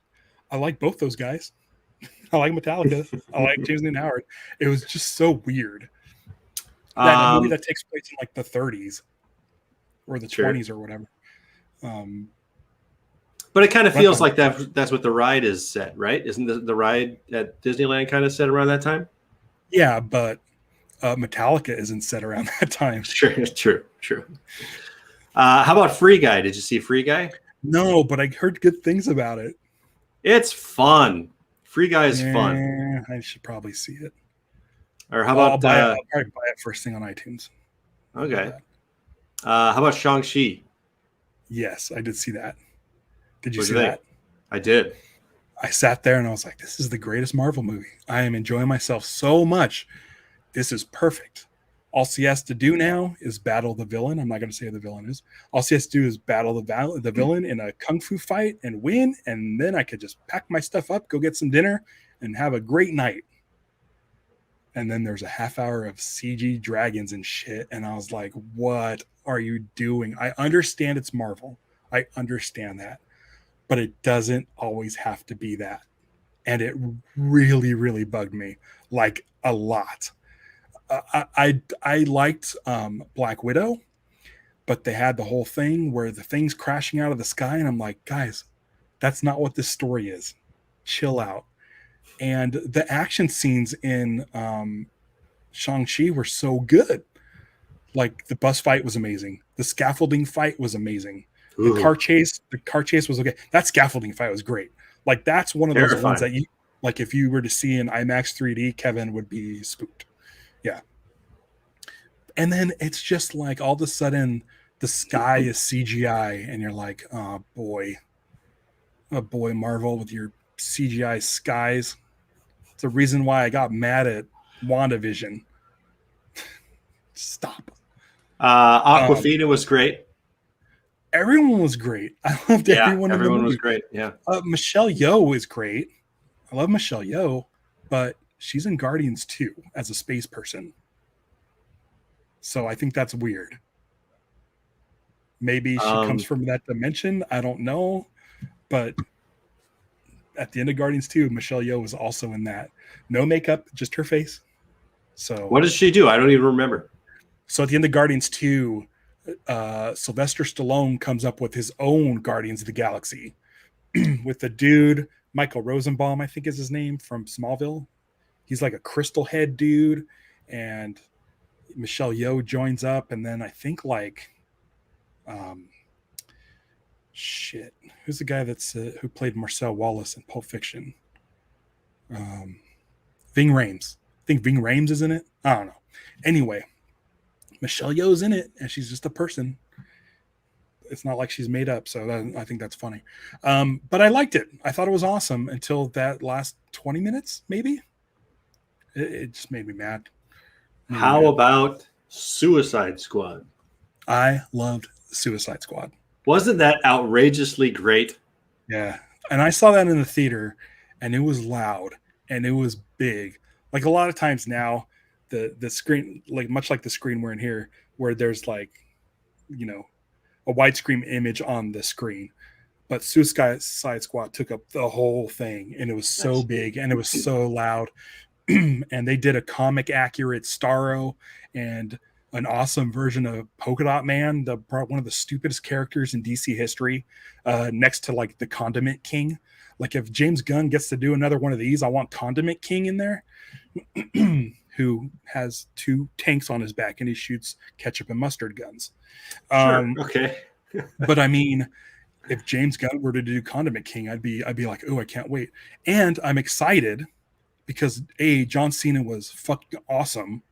I like both those guys. I like Metallica. I like James Newton Howard. It was just so weird. That a movie that takes place in like the 30s or the Sure. 20s or whatever. But it kind of feels like that's what the ride is set, right? Isn't the ride at Disneyland kind of set around that time? Yeah, but Metallica isn't set around that time. Sure, true. How about Free Guy? Did you see Free Guy? No, but I heard good things about it. It's fun. Free Guy is fun. I should probably see it. Or how about I'll probably buy it first thing on iTunes. okay? How about Shang-Chi? Yes, I did see that. Did you What'd see you that? think? I did. I sat there and I was like, this is the greatest Marvel movie. I am enjoying myself so much. This is perfect. All she has to do now is battle the villain. I'm not going to say who the villain is. All she has to do is battle the villain in a kung fu fight and win. And then I could just pack my stuff up, go get some dinner, and have a great night. And then there's a half hour of CG dragons and shit. And I was like, what are you doing? I understand it's Marvel. I understand that. But it doesn't always have to be that. And it really, really bugged me, like a lot. I liked Black Widow, but they had the whole thing where the thing's crashing out of the sky, and I'm like, guys, that's not what this story is. Chill out. And the action scenes in Shang-Chi were so good. Like the bus fight was amazing. The scaffolding fight was amazing. The car chase was okay. That scaffolding fight was great. Like that's one of those ones that you like if you were to see in IMAX 3D, Kevin would be spooked. Yeah. And then it's just like all of a sudden the sky is CGI and you're like, oh boy, Marvel with your CGI skies. It's the reason why I got mad at WandaVision. Stop. Aquafina was great. Everyone was great. I loved everyone in the everyone was movie. great. Yeah. Michelle Yeoh is great. I love Michelle Yeoh, but she's in Guardians 2 as a space person. So I think that's weird. Maybe she comes from that dimension. I don't know. But at the end of Guardians 2, Michelle Yeoh was also in that. No makeup, just her face. So what does she do? I don't even remember. So at the end of Guardians 2, Sylvester Stallone comes up with his own Guardians of the Galaxy with the dude, Michael Rosenbaum, I think is his name, from Smallville. He's like a crystal head dude. And Michelle Yeoh joins up. And then I think who's the guy who played Marcel Wallace in Pulp Fiction? Ving Rhames. I think Ving Rhames is in it. I don't know. Anyway, Michelle Yeoh's in it, and she's just a person. It's not like she's made up, so I think that's funny. But I liked it. I thought it was awesome until that last 20 minutes, maybe. It just made me mad. How about Suicide Squad? I loved Suicide Squad. Wasn't that outrageously great? Yeah. And I saw that in the theater, and it was loud, and it was big. Like a lot of times now, the screen, like much like the screen we're in here, where there's like, a widescreen image on the screen. But Suicide Squad took up the whole thing, and it was so big, and it was so loud. And they did a comic accurate Starro and an awesome version of Polka Dot Man, one of the stupidest characters in DC history, next to like the Condiment King. Like if James Gunn gets to do another one of these, I want Condiment King in there, who has 2 tanks on his back and he shoots ketchup and mustard guns. Sure. Okay. But I mean, if James Gunn were to do Condiment King, I'd be like, oh, I can't wait. And I'm excited because John Cena was fucking awesome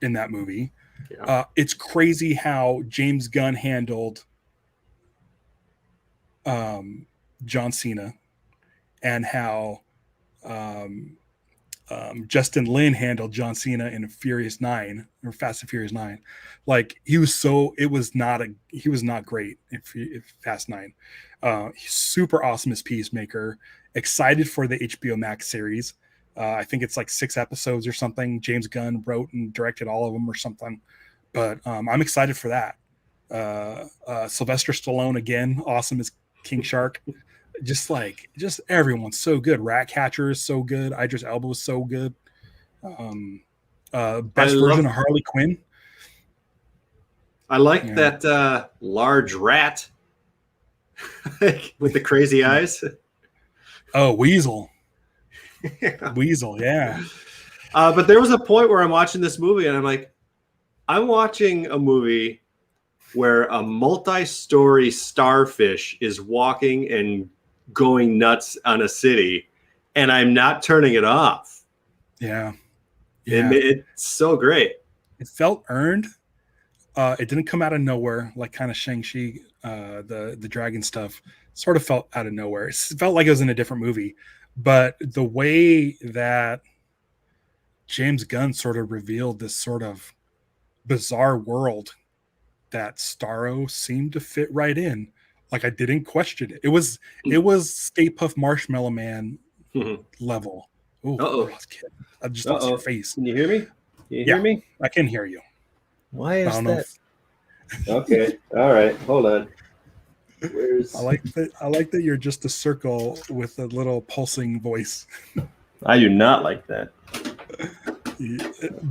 in that movie. Yeah. It's crazy how James Gunn handled John Cena and how Justin Lin handled John Cena in Furious 9 or Fast and Furious 9. Like he was not great in Fast 9. He's super awesome as Peacemaker. Excited for the HBO Max series. I think it's like 6 episodes or something. James Gunn wrote and directed all of them or something. But I'm excited for that. Sylvester Stallone again, awesome as King Shark. Just everyone's so good. Ratcatcher is so good. Idris Elba is so good. Best version of Harley Quinn. I like that large rat with the crazy eyes. Oh, Weasel. Weasel, yeah. But there was a point where I'm watching this movie and I'm like, I'm watching a movie where a multi-story starfish is walking and going nuts on a city, and I'm not turning it off. Yeah. It's so great. It felt earned. It didn't come out of nowhere, like kind of Shang-Chi, the dragon stuff sort of felt out of nowhere. It felt like it was in a different movie. But the way that James Gunn sort of revealed this sort of bizarre world that Starro seemed to fit right in, like I didn't question it. It was Stay Puft Marshmallow Man level. Oh, I just lost your face. Can you hear me? Can you hear me? I can hear you. Why is that? Okay. All right. Hold on. I like that you're just a circle with a little pulsing voice. I do not like that.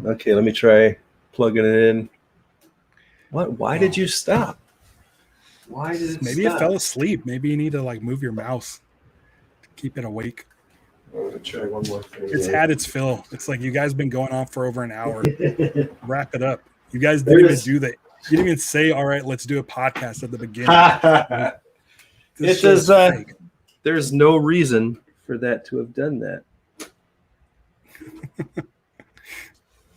Okay, let me try plugging it in. What? Why did you stop? Why did it Maybe stop? It fell asleep. Maybe you need to move your mouse to keep it awake. I'm gonna try one more thing. It's had its fill. It's like you guys been going on for over an hour. Wrap it up. You guys didn't even do that. You didn't even say, all right, let's do a podcast at the beginning. It says there's no reason for that to have done that.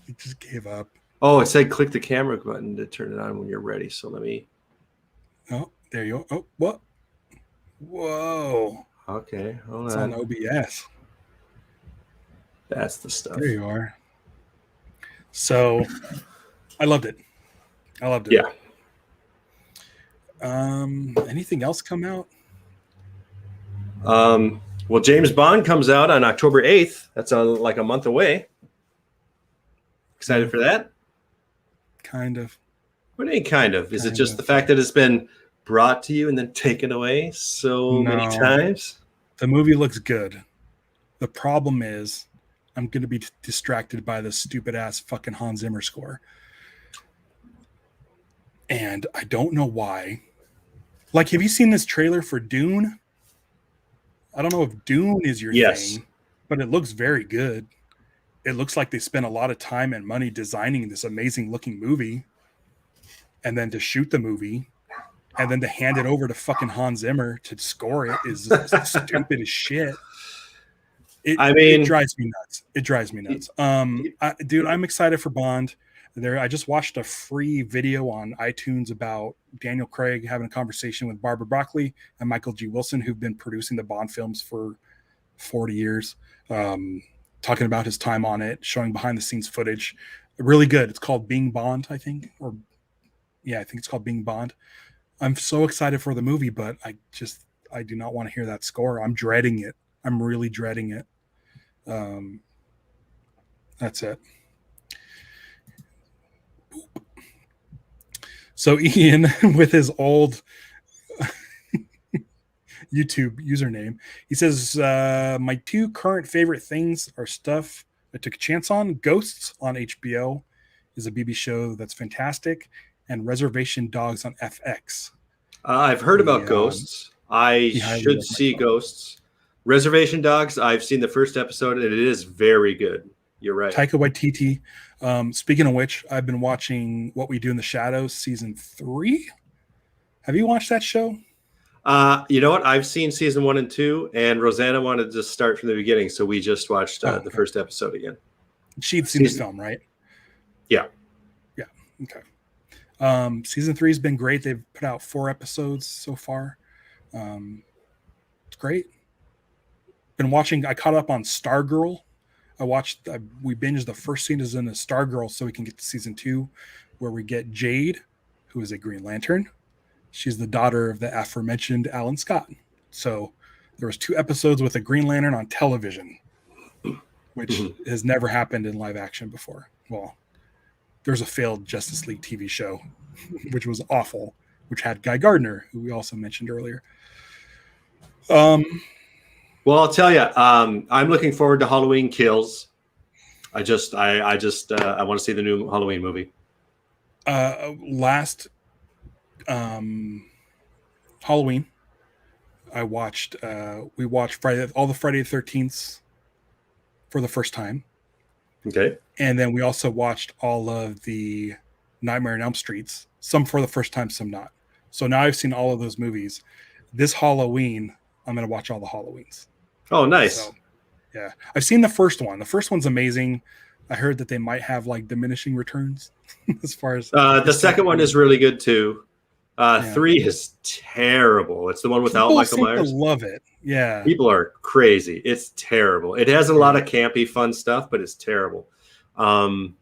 You just gave up. Oh, it said click the camera button to turn it on when you're ready. So let me. Oh, there you go. Oh, what? Whoa. Okay, hold on. It's on OBS. That's the stuff. There you are. So I loved it. I loved it. Yeah. Anything else come out? Well, James Bond comes out on October 8th. That's like a month away. Excited for that? Kind of. What do you mean, kind of? Is it just the fact that it's been brought to you and then taken away so many times? The movie looks good. The problem is I'm going to be distracted by the stupid ass fucking Hans Zimmer score. And I don't know why. Like, have you seen this trailer for Dune? I don't know if Dune is your thing, but it looks very good. It looks like they spent a lot of time and money designing this amazing looking movie. And then to shoot the movie and then to hand it over to fucking Hans Zimmer to score it is stupid as shit. It drives me nuts. It drives me nuts. Dude, I'm excited for Bond. I just watched a free video on iTunes about Daniel Craig having a conversation with Barbara Broccoli and Michael G. Wilson, who've been producing the Bond films for 40 years, talking about his time on it, showing behind the scenes footage. Really good. It's called Being Bond, I think. I think it's called Being Bond. I'm so excited for the movie, but I do not want to hear that score. I'm dreading it. I'm really dreading it. That's it. So Ian, with his old YouTube username, he says, my two current favorite things are stuff I took a chance on. Ghosts on HBO is a BB show that's fantastic, and Reservation Dogs on FX. I've heard about Ghosts. I should see Ghosts. Reservation Dogs, I've seen the first episode, and it is very good. You're right. Taika Waititi. Speaking of which, I've been watching What We Do in the Shadows season 3. Have you watched that show? You know what? I've seen season 1 and 2, and Rosanna wanted to start from the beginning, so we just watched the first episode again. She'd seen the film, right? Yeah. Yeah. Okay. Season 3 has been great. They've put out 4 episodes so far. It's great. I caught up on Stargirl. We binged the first season of Stargirl so we can get to season 2, where we get Jade, who is a Green Lantern. She's the daughter of the aforementioned Alan Scott. So there was 2 episodes with a Green Lantern on television, which has never happened in live action before. Well, there's a failed Justice League TV show, which was awful, which had Guy Gardner, who we also mentioned earlier. Well, I'll tell you, I'm looking forward to Halloween Kills. I want to see the new Halloween movie. Last Halloween, we watched all the Friday the 13th for the first time. Okay. And then we also watched all of the Nightmare on Elm Streets, some for the first time, some not. So now I've seen all of those movies. This Halloween, I'm going to watch all the Halloweens. Oh, nice. So, yeah. I've seen the first one. The first one's amazing. I heard that they might have like diminishing returns as far as the second one is really good too. 3 is terrible. It's the one without Michael Myers. People love it. Yeah. People are crazy. It's terrible. It has a lot of campy, fun stuff, but it's terrible. And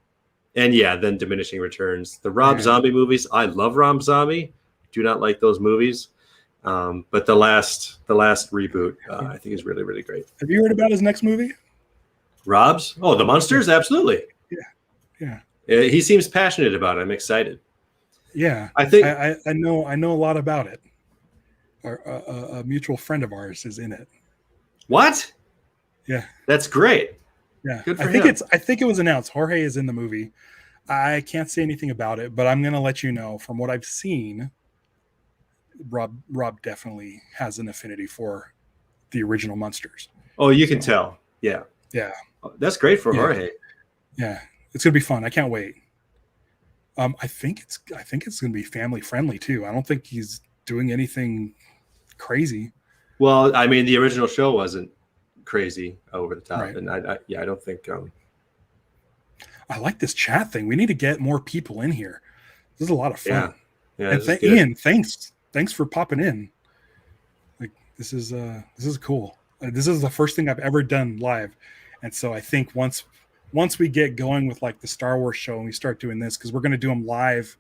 then diminishing returns. The Rob Zombie movies. I love Rob Zombie. Do not like those movies. But the last reboot, I think is really, really great. Have you heard about his next movie? Rob's? Oh, The Munsters? Absolutely. Yeah. He seems passionate about it. I'm excited. Yeah. I think I know a lot about it. A mutual friend of ours is in it. What? Yeah. That's great. Yeah. Good for him. I think it was announced. Jorge is in the movie. I can't say anything about it, but I'm going to let you know from what I've seen. Rob definitely has an affinity for the original Munsters. Oh, you can tell. Yeah. Yeah. That's great for Jorge. Yeah. It's going to be fun. I can't wait. I think it's going to be family friendly too. I don't think he's doing anything crazy. Well, I mean, the original show wasn't crazy over the top, right. And I don't think. I like this chat thing. We need to get more people in here. This is a lot of fun. Yeah. And Ian, thanks for popping in. Like this is cool. This is the first thing I've ever done live, and so I think once we get going with like the Star Wars show and we start doing this, because we're going to do them live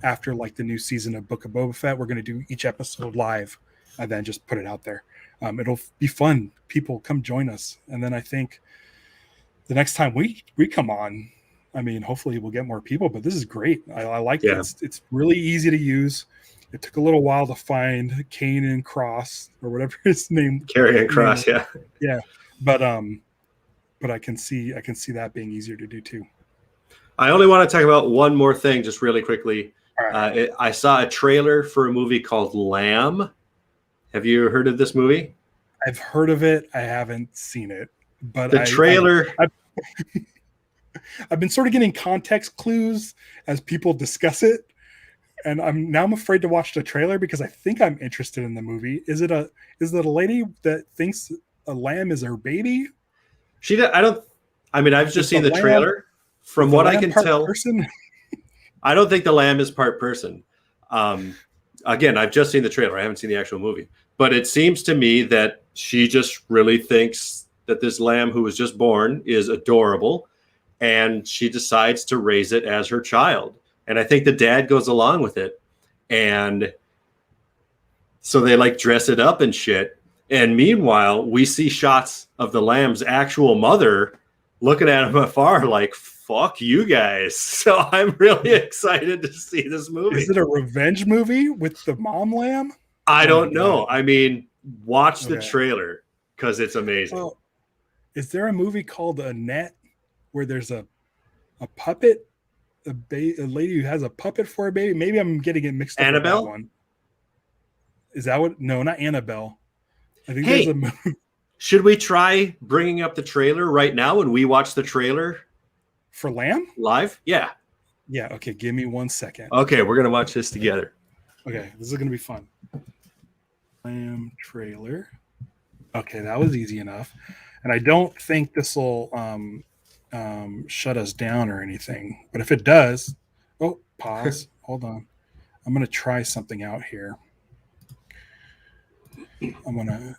after like the new season of Book of Boba Fett, we're going to do each episode live and then just put it out there. It'll be fun. People come join us. And then I think the next time we come on, I mean, hopefully we'll get more people, but this is great. I like this. It's really easy to use. It took a little while to find Kanan Cross or whatever his name. Karrion Cross, yeah. Yeah. But I can see that being easier to do too. I only want to talk about one more thing just really quickly. Right. I saw a trailer for a movie called Lamb. Have you heard of this movie? I've heard of it. I haven't seen it, but the trailer. I've been sort of getting context clues as people discuss it, and I'm afraid to watch the trailer because I think I'm interested in the movie. Is it a lady that thinks a lamb is her baby? I've just seen the trailer. From what I can tell, I don't think the lamb is part person. Again, I've just seen the trailer. I haven't seen the actual movie. But it seems to me that she just really thinks that this lamb who was just born is adorable, and she decides to raise it as her child. And I think the dad goes along with it. And so they like dress it up and shit. And meanwhile, we see shots of the lamb's actual mother looking at him afar like, fuck you guys. So I'm really excited to see this movie. Is it a revenge movie with the mom lamb? I don't know. I mean, watch the trailer because it's amazing. Well, is there a movie called Annette where there's a puppet, a lady who has a puppet for a baby? Maybe I'm getting it mixed up. Annabelle? With that one. Is that what? No, not Annabelle. I think there's a movie. Should we try bringing up the trailer right now and we watch the trailer? For Lamb? Live? Yeah. Yeah, okay, give me 1 second. Okay, we're going to watch this together. Okay, this is going to be fun. Lamb trailer. Okay, that was easy enough. And I don't think this will shut us down or anything. But if it does, pause. Hold on. I'm going to try something out here. I'm going to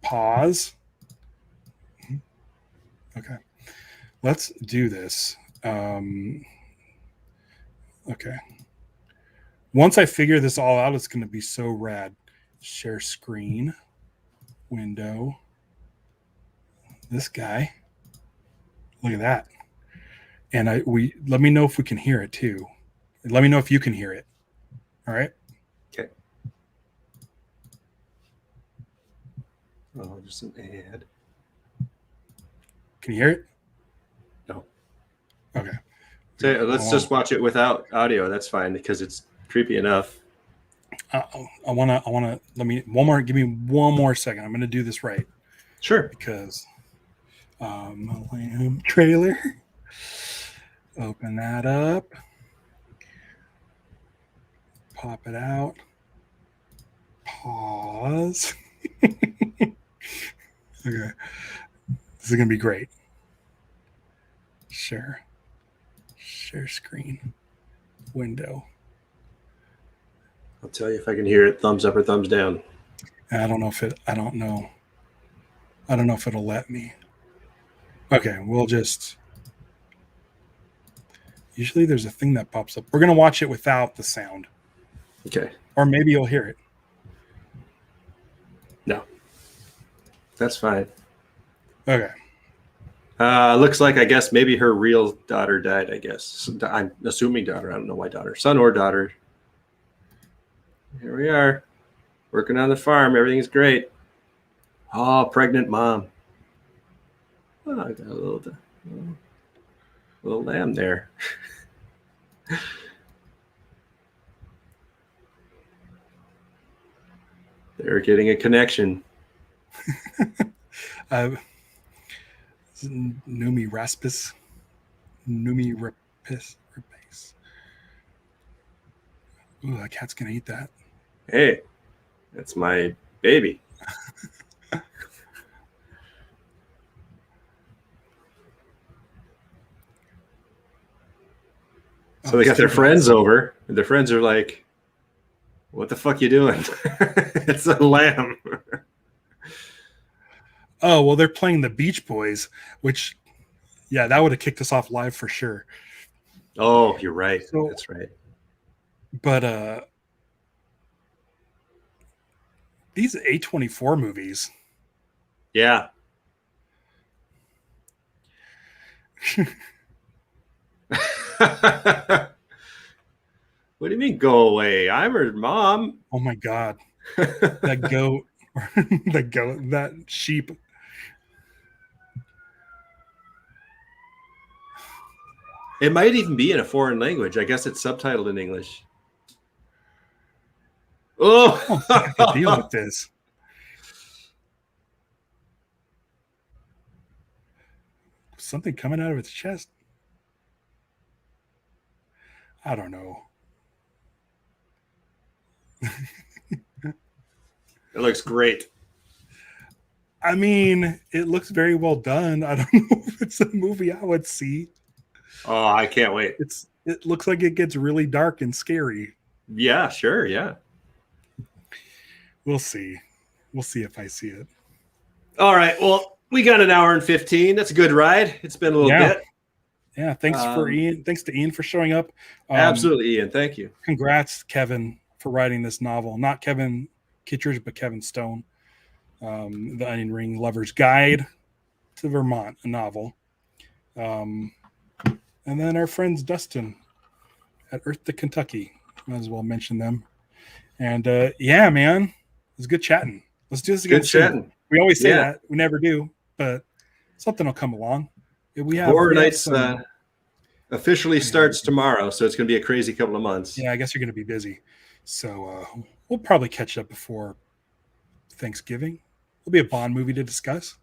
pause. Okay. Let's do this. Okay. Once I figure this all out, it's going to be so rad. Share screen. Window. This guy. Look at that. And let me know if we can hear it too. Let me know if you can hear it. All right. Okay. Oh, just an ad. Can you hear it? No. Okay. So let's just watch it without audio. That's fine because it's creepy enough. I wanna give me one more second. I'm gonna do this right. Sure. Because Lamb trailer. Open that up. Pop it out. Pause. Okay. This is gonna be great. Share screen. Window. I'll tell you if I can hear it. Thumbs up or thumbs down. I don't know if it'll let me. Okay, usually there's a thing that pops up. We're going to watch it without the sound. Okay. Or maybe you'll hear it. No. That's fine. Okay. Looks like, I guess, maybe her real daughter died, I guess. I'm assuming daughter. I don't know why daughter. Son or daughter. Here we are. Working on the farm. Everything's great. Oh, pregnant mom. Oh, I got a little lamb there. They're getting a connection. Numi raspis. Ooh, that cat's gonna eat that. Hey, that's my baby. So they got their friends over, and their friends are like, "What the fuck you doing?" It's a lamb. Oh, well, they're playing the Beach Boys, which, yeah, that would have kicked us off live for sure. Oh, you're right. That's right. But these A24 movies. Yeah. What do you mean go away? I'm her mom. Oh my god. That goat. That sheep. It might even be in a foreign language. I guess it's subtitled in English. Oh, I don't think I could deal with this. Something coming out of its chest. I don't know. it looks great. I mean, it looks very well done. I don't know if it's a movie I would see. Oh, I can't wait. It looks like it gets really dark and scary. Yeah, sure. Yeah. We'll see. We'll see if I see it. All right. Well, we got an hour and 15. That's a good ride. It's been a little bit. Yeah. Thanks for Ian. Thanks to Ian for showing up. Absolutely, Ian. Thank you. Congrats, Kevin, for writing this novel. Not Kevin Kittredge, but Kevin Stone. The Onion Ring Lover's Guide to Vermont, a novel. And then our friends Dustin at Earth to Kentucky. Might as well mention them. And yeah, man, it was good chatting. Let's do this again. Good chatting. We always say that. We never do, but something will come along. Horror Nights officially starts tomorrow, so it's going to be a crazy couple of months. Yeah, I guess you're going to be busy. So we'll probably catch up before Thanksgiving. It'll be a Bond movie to discuss,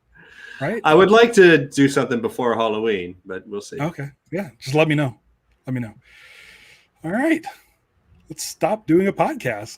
right? I would like to do something before Halloween, but we'll see. Okay. Yeah, just let me know. Let me know. All right. Let's stop doing a podcast.